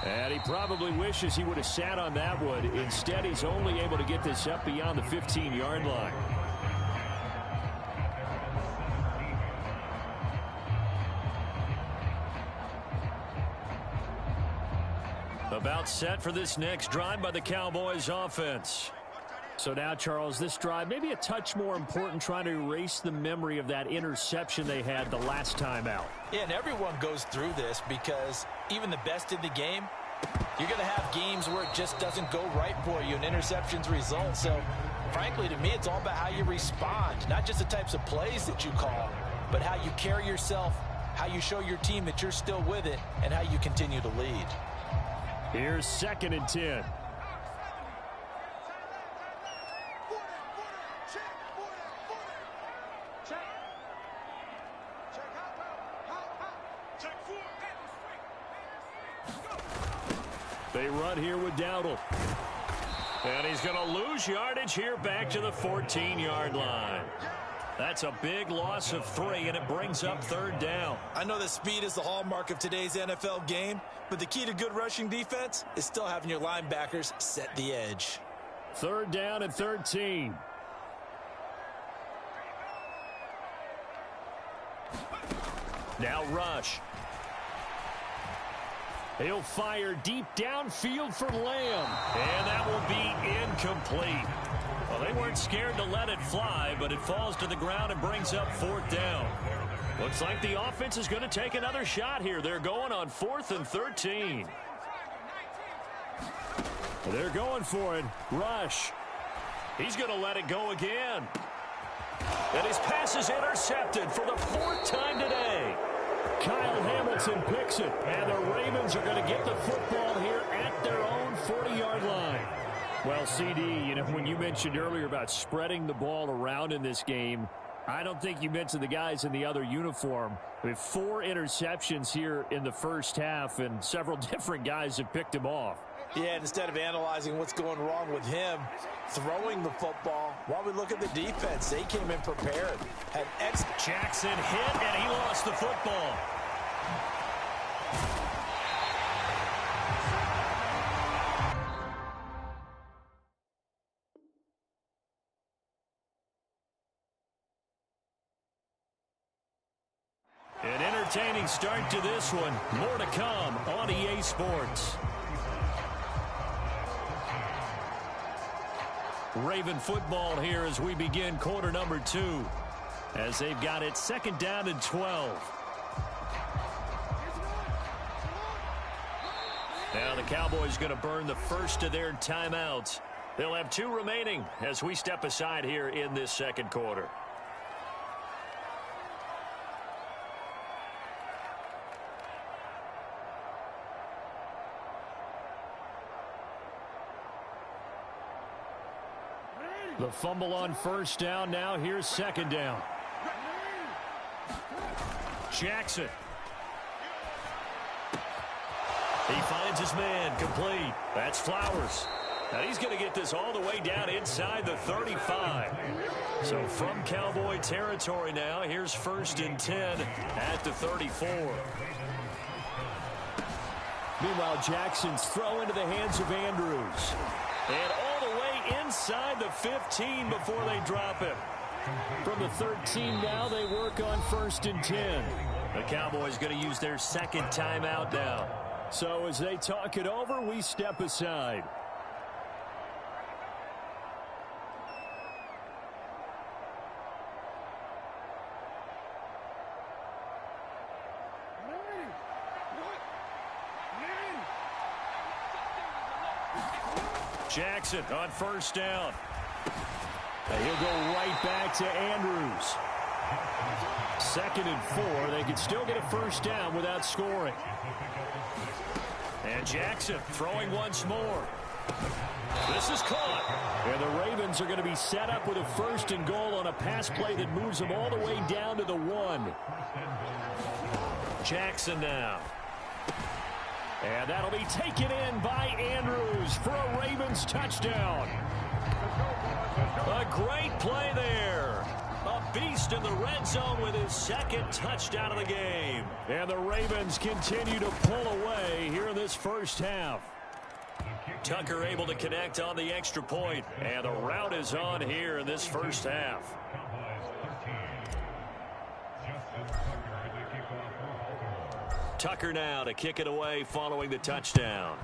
And he probably wishes he would have sat on that one. Instead, he's only able to get this up beyond the 15-yard line. About set for this next drive by the Cowboys offense. So now, Charles, this drive maybe a touch more important, trying to erase the memory of that interception they had the last time out. Yeah, and everyone goes through this because even the best in the game, you're going to have games where it just doesn't go right for you and interceptions result. So, frankly, to me, it's all about how you respond, not just the types of plays that you call, but how you carry yourself, how you show your team that you're still with it, and how you continue to lead. Here's 2nd and 10. They run here with Dowdle. And he's going to lose yardage here back to the 14-yard line. That's a big loss of 3, and it brings up 3rd down. I know that speed is the hallmark of today's NFL game, but the key to good rushing defense is still having your linebackers set the edge. 3rd down and 13. Now Rush. He'll fire deep downfield for Lamb. And that will be incomplete. Well, they weren't scared to let it fly, but it falls to the ground and brings up 4th down. Looks like the offense is going to take another shot here. They're going on 4th and 13. They're going for it. Rush. He's going to let it go again. And his pass is intercepted for the 4th time today. Kyle Hamilton picks it, and the Ravens are going to get the football here at their own 40-yard line. Well, CD, you know, when you mentioned earlier about spreading the ball around in this game, I don't think you mentioned the guys in the other uniform. We have 4 interceptions here in the first half, and several different guys have picked him off. Yeah, and instead of analyzing what's going wrong with him throwing the football, while we look at the defense, they came in prepared. Jackson hit, and he lost the football. An entertaining start to this one. More to come on EA Sports. Raven football here as we begin quarter number 2. As they've got it 2nd down and 12. Now the Cowboys going to burn the first of their timeouts. They'll have 2 remaining as we step aside here in this 2nd quarter. The fumble on 1st down. Now here's 2nd down. Jackson. He finds his man, complete. That's Flowers. And he's going to get this all the way down inside the 35. So from Cowboy territory now, here's 1st and 10 at the 34. Meanwhile, Jackson's throw into the hands of Andrews. And all the way inside the 15 before they drop him. From the 13 now, they work on 1st and 10. The Cowboys going to use their 2nd timeout now. So as they talk it over, we step aside. Jackson on 1st down. And he'll go right back to Andrews. 2nd and 4. They could still get a 1st down without scoring. And Jackson throwing once more. This is caught. And the Ravens are going to be set up with a 1st and goal on a pass play that moves them all the way down to the 1. Jackson now. And that'll be taken in by Andrews for a Ravens touchdown. A great play there. A beast in the red zone with his 2nd touchdown of the game. And the Ravens continue to pull away here in this first half. Tucker able to connect on the extra point. And the route is on here in this first half. Tucker now to kick it away following the touchdown.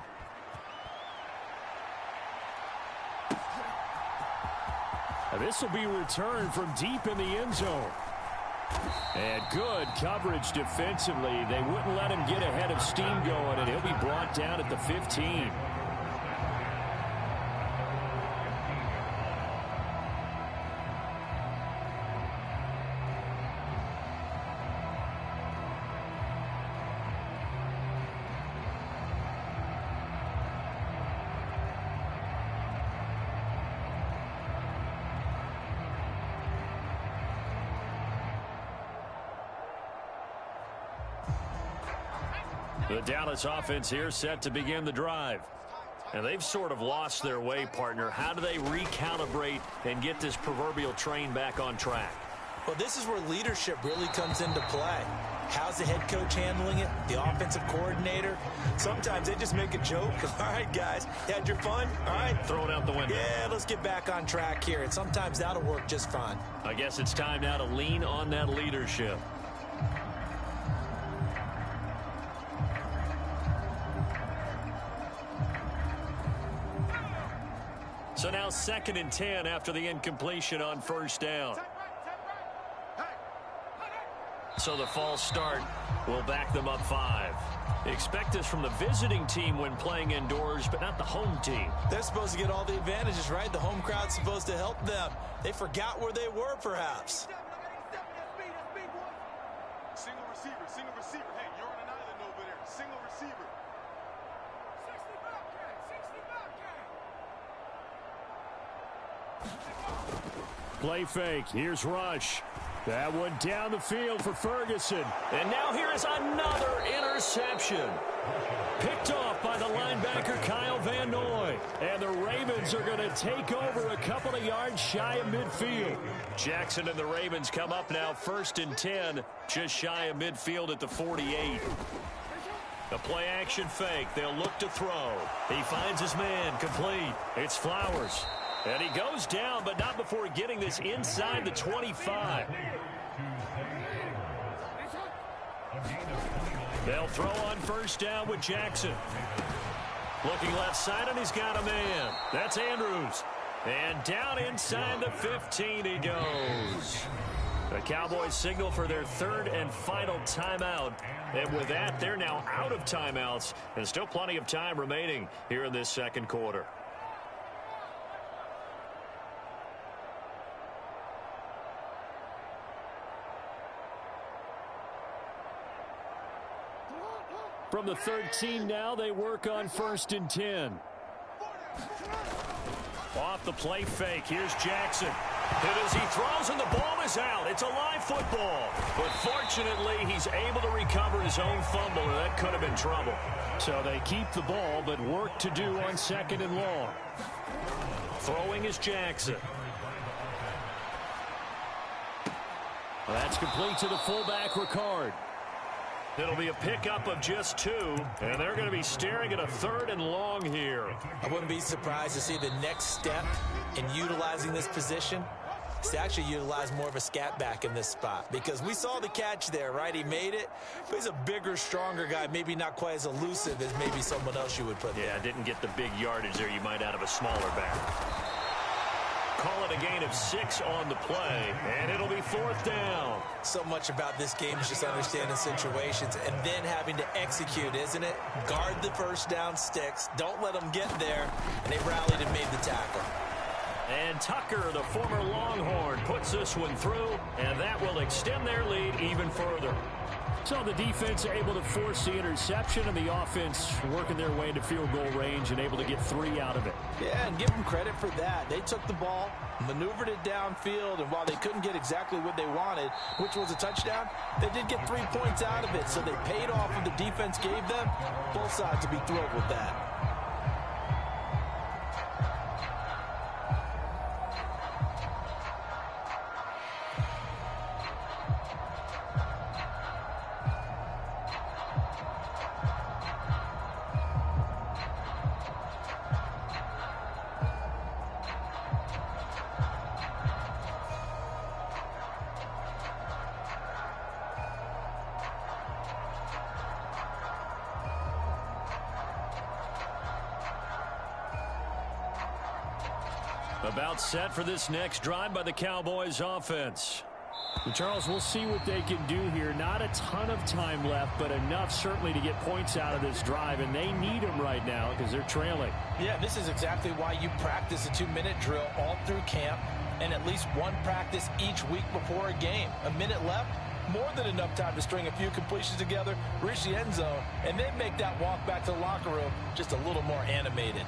This will be returned from deep in the end zone. And good coverage defensively. They wouldn't let him get ahead of steam going, and he'll be brought down at the 15. The Dallas offense here set to begin the drive. And they've sort of lost their way, partner. How do they recalibrate and get this proverbial train back on track? Well, this is where leadership really comes into play. How's the head coach handling it? The offensive coordinator? Sometimes they just make a joke. All right, guys, you had your fun? All right. Throw it out the window. Yeah, let's get back on track here. And sometimes that'll work just fine. I guess it's time now to lean on that leadership. So now 2nd and 10 after the incompletion on first down. So the false start will back them up 5. Expect this from the visiting team when playing indoors, but not the home team. They're supposed to get all the advantages, right? The home crowd's supposed to help them. They forgot where they were, perhaps. Single receiver. Hey, you're on an island over there. Single receiver. 65K. Play fake. Here's Rush. That one down the field for Ferguson. And now here is another interception. Picked off by the linebacker Kyle Van Noy. And the Ravens are going to take over a couple of yards shy of midfield. Jackson and the Ravens come up now 1st and 10, just shy of midfield at the 48. A play action fake. They'll look to throw. He finds his man complete. It's Flowers. And he goes down, but not before getting this inside the 25. They'll throw on first down with Jackson. Looking left side, and he's got a man. That's Andrews. And down inside the 15 he goes. The Cowboys signal for their 3rd and final timeout. And with that, they're now out of timeouts. And still plenty of time remaining here in this 2nd quarter. From the 13 now, they work on 1st and 10. Off the play fake. Here's Jackson. Hit as he throws, and the ball is out. It's a live football. But fortunately, he's able to recover his own fumble, and that could have been trouble. So they keep the ball, but work to do on 2nd and long. Throwing is Jackson. That's complete to the fullback, Ricard. It'll be a pickup of just 2, and they're going to be staring at a 3rd and long here. I wouldn't be surprised to see the next step in utilizing this position is to actually utilize more of a scat back in this spot, because we saw the catch there, right? He made it, but he's a bigger, stronger guy, maybe not quite as elusive as maybe someone else you would put there. Yeah, didn't get the big yardage there you might out of a smaller back. Call it a gain of 6 on the play, and it'll be 4th down. So much about this game is just understanding situations and then having to execute, isn't it? Guard the first down sticks. Don't let them get there. And they rallied and made the tackle. And Tucker, the former Longhorn, puts this one through, and that will extend their lead even further. So the defense able to force the interception, and the offense working their way into field goal range and able to get 3 out of it. Yeah, and give them credit for that. They took the ball, maneuvered it downfield, and while they couldn't get exactly what they wanted, which was a touchdown, they did get 3 points out of it. So they paid off what the defense gave them. Both sides will be thrilled with that. About set for this next drive by the Cowboys offense. And Charles, we'll see what they can do here. Not a ton of time left, but enough certainly to get points out of this drive, and they need them right now because they're trailing. Yeah, this is exactly why you practice a 2-minute drill all through camp and at least one practice each week before a game. A minute left, more than enough time to string a few completions together, reach the end zone, and then make that walk back to the locker room just a little more animated.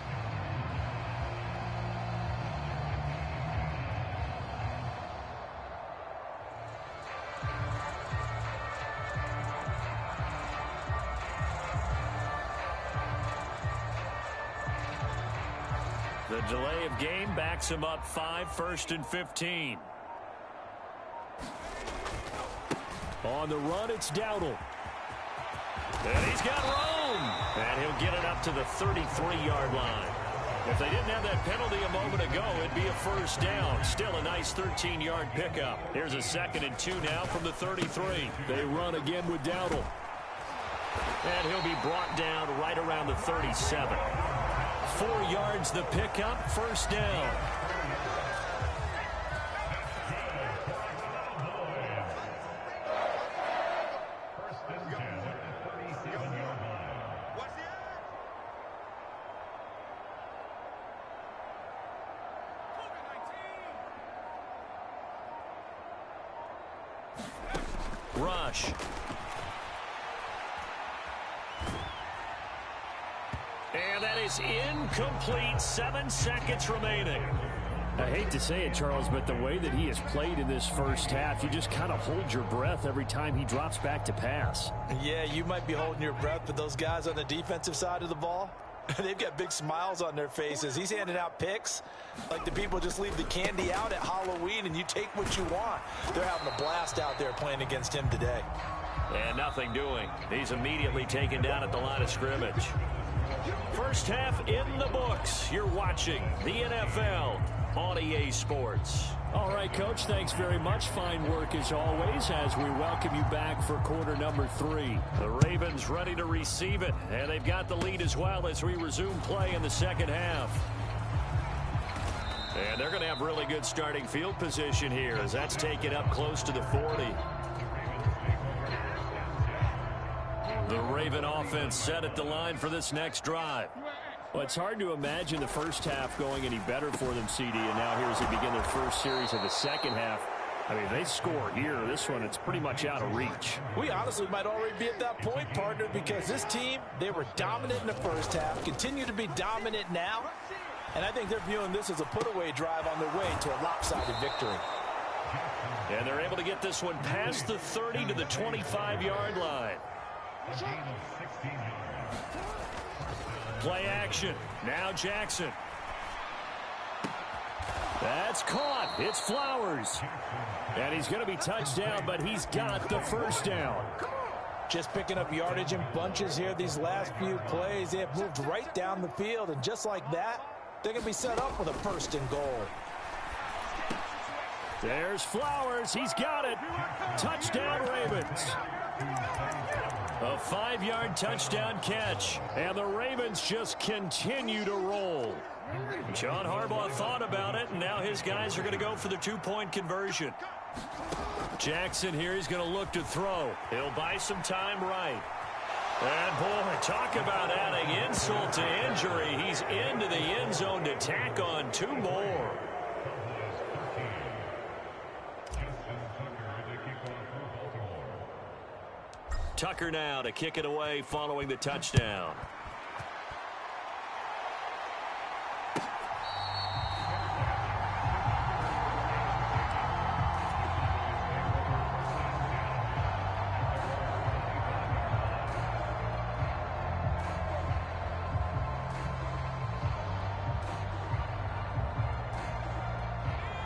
The delay of game backs him up 5, 1st and 15. On the run, it's Dowdle. And he's got room. And he'll get it up to the 33-yard line. If they didn't have that penalty a moment ago, it'd be a first down. Still a nice 13-yard pickup. Here's a 2nd and 2 now from the 33. They run again with Dowdle. And he'll be brought down right around the 37. 4 yards the pickup, first down. Rush. And that is incomplete. 7 seconds remaining. I hate to say it, Charles, but the way that he has played in this first half, you just kind of hold your breath every time he drops back to pass. Yeah, you might be holding your breath, but those guys on the defensive side of the ball, they've got big smiles on their faces. He's handing out picks like the people just leave the candy out at Halloween and you take what you want. They're having a blast out there playing against him today. And nothing doing. He's immediately taken down at the line of scrimmage. First half in the books. You're watching the NFL on EA Sports. All right, Coach, thanks very much. Fine work as always as we welcome you back for quarter number 3. The Ravens ready to receive it, and they've got the lead as well as we resume play in the second half. And they're going to have really good starting field position here as that's taken up close to the 40. The Raven offense set at the line for this next drive. Well, it's hard to imagine the first half going any better for them, CD, and now here as they begin their first series of the second half. I mean, they score here. This one, it's pretty much out of reach. We honestly might already be at that point, partner, because this team, they were dominant in the first half, continue to be dominant now, and I think they're viewing this as a put-away drive on their way to a lopsided victory. And they're able to get this one past the 30 to the 25-yard line. Play action. Now Jackson. That's caught. It's Flowers. And he's going to be touched down, but he's got the first down. Just picking up yardage in bunches here these last few plays. They have moved right down the field, and just like that, they're going to be set up with a first and goal. There's Flowers. He's got it. Touchdown, Ravens. A 5-yard touchdown catch. And the Ravens just continue to roll. John Harbaugh thought about it, and now his guys are going to go for the 2-point conversion. Jackson here, he's going to look to throw. He'll buy some time right. And, boy, talk about adding insult to injury. He's into the end zone to tack on 2 more. Tucker now to kick it away following the touchdown.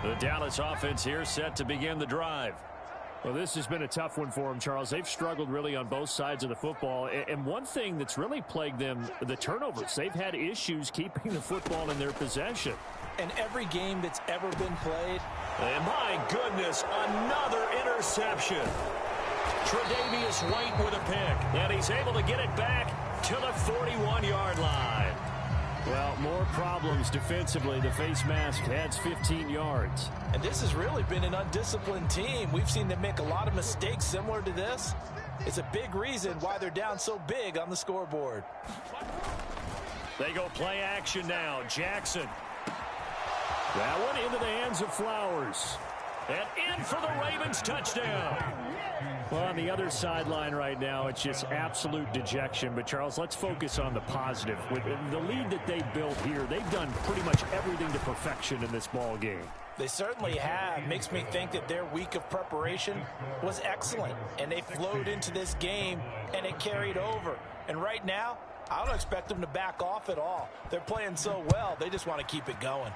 The Dallas offense here set to begin the drive. Well, this has been a tough one for them, Charles. They've struggled really on both sides of the football. And one thing that's really plagued them, the turnovers. They've had issues keeping the football in their possession. And every game that's ever been played. And my goodness, another interception. Tre'Davious White with a pick. And he's able to get it back to the 41-yard line. Well, more problems defensively. The face mask adds 15 yards. And this has really been an undisciplined team. We've seen them make a lot of mistakes similar to this. It's a big reason why they're down so big on the scoreboard. They go play action now. Jackson. That one into the hands of Flowers. And in for the Ravens touchdown. Well, on the other sideline right now, it's just absolute dejection. But, Charles, let's focus on the positive. With the lead that they built here, they've done pretty much everything to perfection in this ball game. They certainly have. Makes me think that their week of preparation was excellent. And they flowed into this game, and it carried over. And right now, I don't expect them to back off at all. They're playing so well, they just want to keep it going.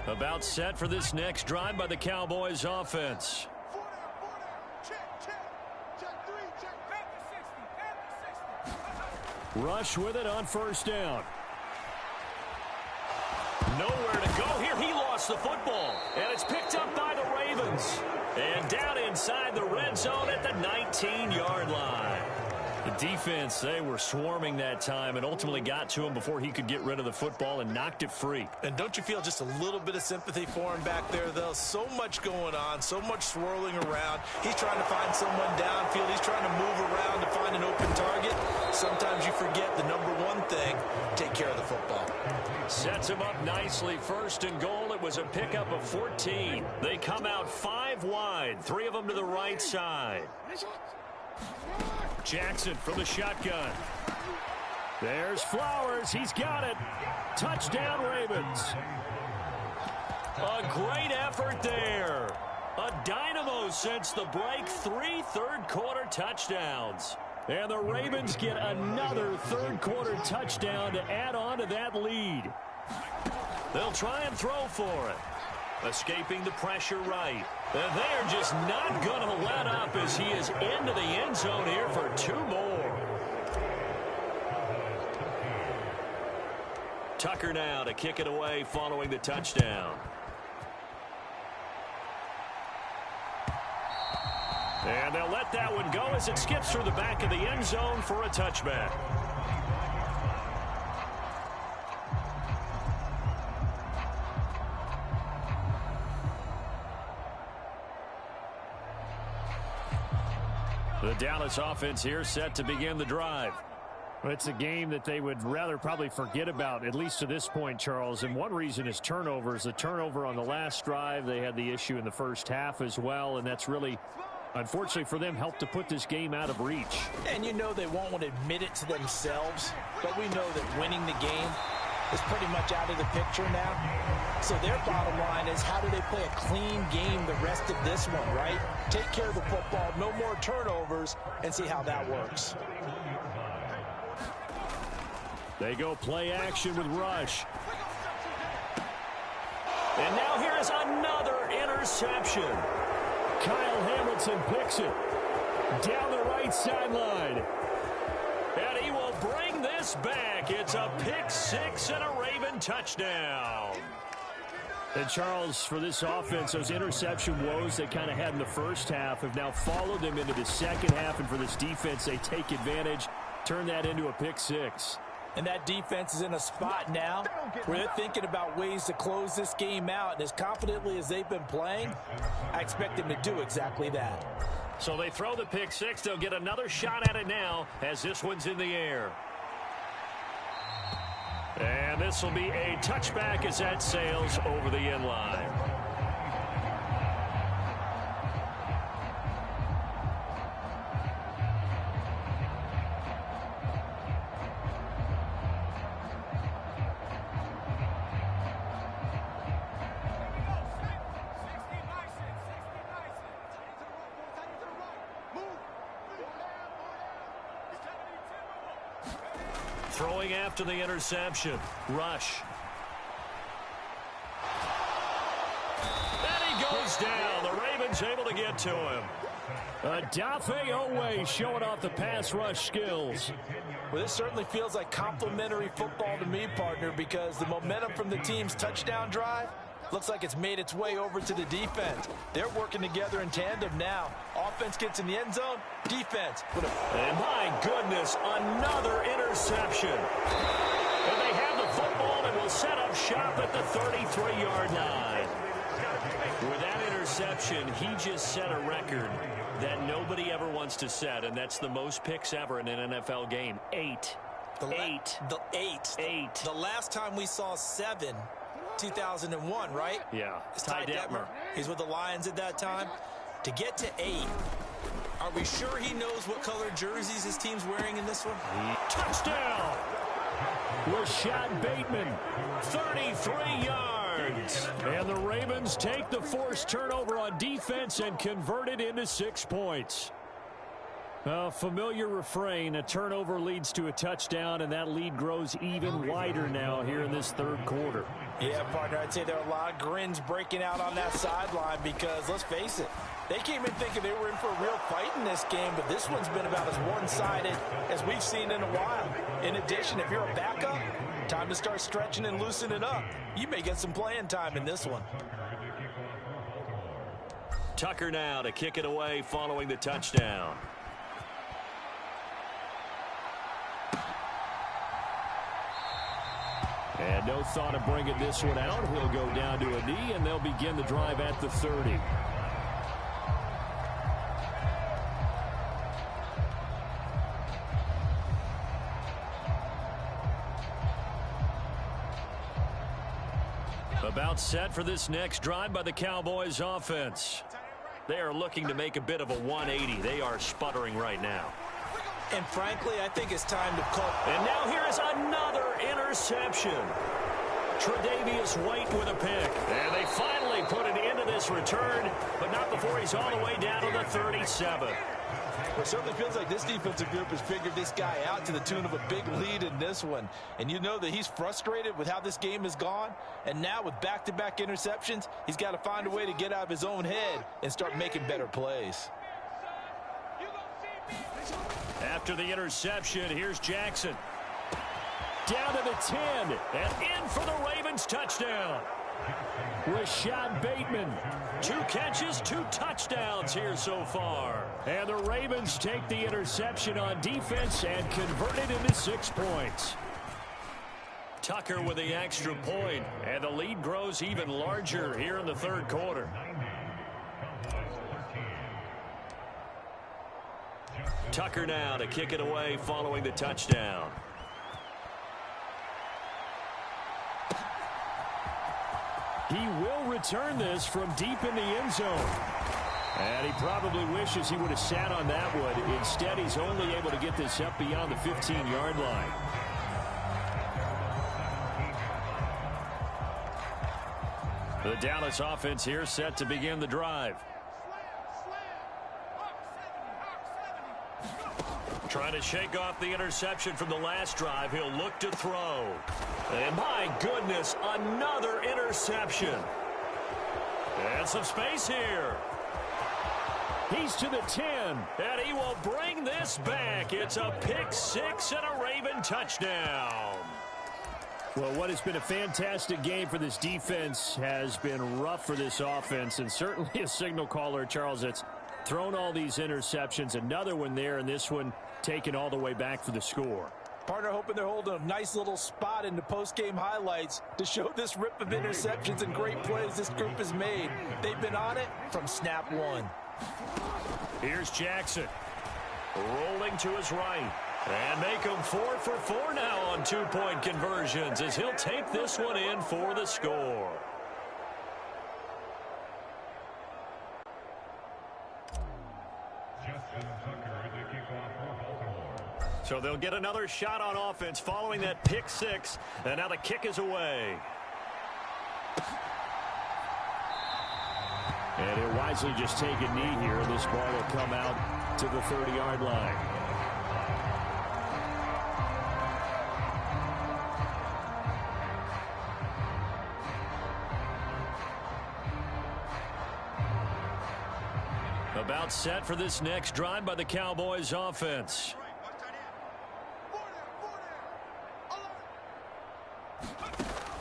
About set for this next drive by the Cowboys offense. Rush with it on first down. Nowhere to go here. He lost the football. And it's picked up by the Ravens. And down inside the red zone at the 19-yard line. The defense, they were swarming that time and ultimately got to him before he could get rid of the football and knocked it free. And don't you feel just a little bit of sympathy for him back there, though? So much going on, so much swirling around. He's trying to find someone downfield. He's trying to move around to find an open target. Sometimes you forget the number one thing, take care of the football. Sets him up nicely. First and goal. It was a pickup of 14. They come out 5 wide, 3 of them to the right side. Jackson from the shotgun. There's Flowers. He's got it. Touchdown, Ravens. A great effort there. A dynamo since the break. 3 third-quarter touchdowns. And the Ravens get another third-quarter touchdown to add on to that lead. They'll try and throw for it. Escaping the pressure right. And they're just not going to let up as he is into the end zone here for 2 more. Tucker now to kick it away following the touchdown. And they'll let that one go as it skips through the back of the end zone for a touchback. The Dallas offense here set to begin the drive. Well, it's a game that they would rather probably forget about, at least to this point, Charles. And one reason is turnovers. The turnover on the last drive, they had the issue in the first half as well, and that's really, unfortunately for them, helped to put this game out of reach. And you know they won't want to admit it to themselves, but we know that winning the game is pretty much out of the picture now. So their bottom line is, how do they play a clean game the rest of this one, right? Take care of the football, no more turnovers, and see how that works. They go play action with Rush. And now here is another interception. Kyle Hamilton picks it down the right sideline. And he will bring this back. It's a pick 6 and a Raven touchdown. And Charles, for this offense, those interception woes they kind of had in the first half have now followed them into the second half. And for this defense, they take advantage, turn that into a pick 6. And that defense is in a spot now where they're thinking about ways to close this game out. And as confidently as they've been playing, I expect them to do exactly that. So they throw the pick 6. They'll get another shot at it now as this one's in the air. And this will be a touchback as that sails over the end line. Throwing after the interception. Rush. And he goes down. The Ravens Ravens able to get to him. Dafe Owe showing off the pass rush skills. Well, this certainly feels like complimentary football to me, partner, because the momentum from the team's touchdown drive looks like it's made its way over to the defense. They're working together in tandem now. Offense gets in the end zone, defense. And my goodness, another interception. And they have the football and will set up shop at the 33-yard line. With that interception, he just set a record that nobody ever wants to set, and that's the most picks ever in an NFL game. 8. The last time we saw 7, 2001, right? Yeah. It's Ty Detmer. He's with the Lions at that time. To get to 8, are we sure he knows what color jerseys his team's wearing in this one? Touchdown! Rashad Bateman, 33 yards. And the Ravens take the forced turnover on defense and convert it into 6 points. A familiar refrain, a turnover leads to a touchdown, and that lead grows even wider now here in this third quarter. Yeah, partner, I'd say there are a lot of grins breaking out on that sideline because, let's face it, they came in thinking they were in for a real fight in this game, but this one's been about as one-sided as we've seen in a while. In addition, if you're a backup, time to start stretching and loosening up. You may get some playing time in this one. Tucker now to kick it away following the touchdown. And no thought of bringing this one out. He'll go down to a knee, and they'll begin the drive at the 30. About set for this next drive by the Cowboys offense. They are looking to make a bit of a 180. They are sputtering right now. And frankly, I think it's time to call. And now here is another interception. Tre'Davious White with a pick. And they finally put it into this return, but not before he's all the way down to the 37. Well, it certainly feels like this defensive group has figured this guy out to the tune of a big lead in this one. And you know that he's frustrated with how this game has gone. And now with back-to-back interceptions, he's got to find a way to get out of his own head and start making better plays. After the interception, here's Jackson. Down to the 10, and in for the Ravens touchdown. Rashad Bateman. 2 catches, 2 touchdowns here so far. And the Ravens take the interception on defense and convert it into 6 points. Tucker with the extra point, and the lead grows even larger here in the third quarter. Tucker now to kick it away following the touchdown. He will return this from deep in the end zone. And he probably wishes he would have sat on that one. Instead, he's only able to get this up beyond the 15-yard line. The Dallas offense here set to begin the drive. Trying to shake off the interception from the last drive. He'll look to throw. And my goodness, another interception. And some space here. He's to the 10. And he will bring this back. It's a pick-6 and a Raven touchdown. Well, what has been a fantastic game for this defense has been rough for this offense, and certainly a signal caller, Charles, that's thrown all these interceptions. Another one there, and this one taken all the way back for the score. Partner hoping they're holding a nice little spot in the post-game highlights to show this rip of interceptions and great plays this group has made. They've been on it from snap one. Here's Jackson. Rolling to his right. And make him 4 for 4 now on 2-point conversions as he'll take this one in for the score. So they'll get another shot on offense following that pick-6, and now the kick is away. And he'll wisely just take a knee here. This ball will come out to the 30-yard line. About set for this next drive by the Cowboys offense.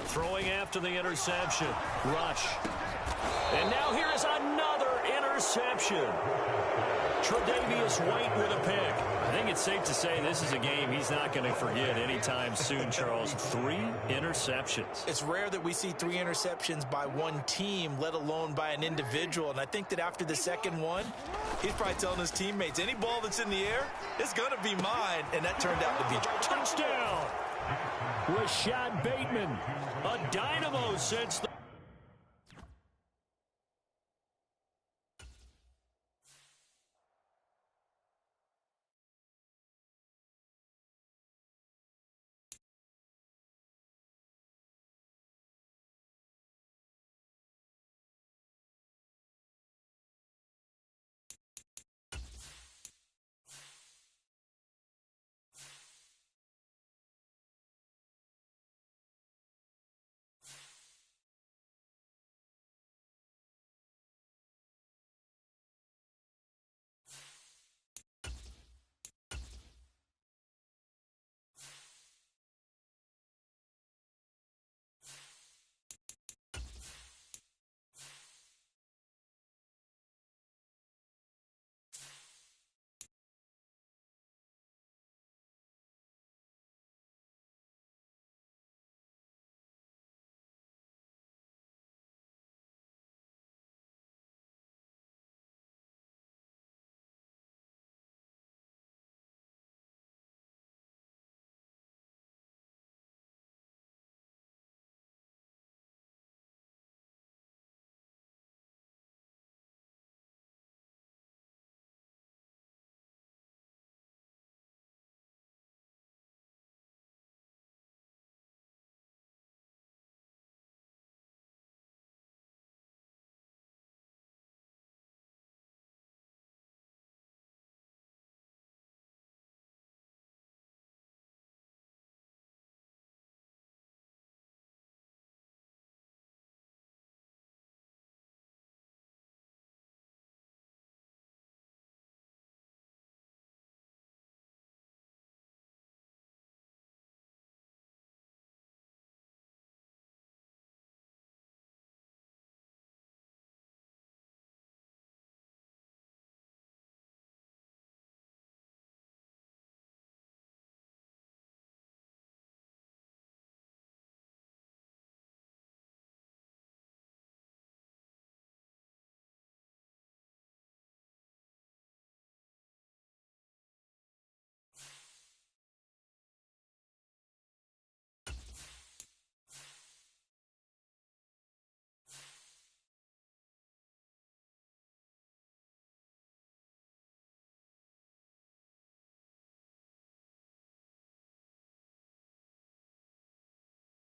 Throwing after the interception. Rush. And now here is another interception. Tre'Davious White with a pick. I think it's safe to say this is a game he's not going to forget anytime soon, Charles. 3 interceptions. It's rare that we see 3 interceptions by one team, let alone by an individual. And I think that after the second one, he's probably telling his teammates, any ball that's in the air, it's going to be mine. And that turned out to be touchdown. Rashad Bateman, a dynamo since the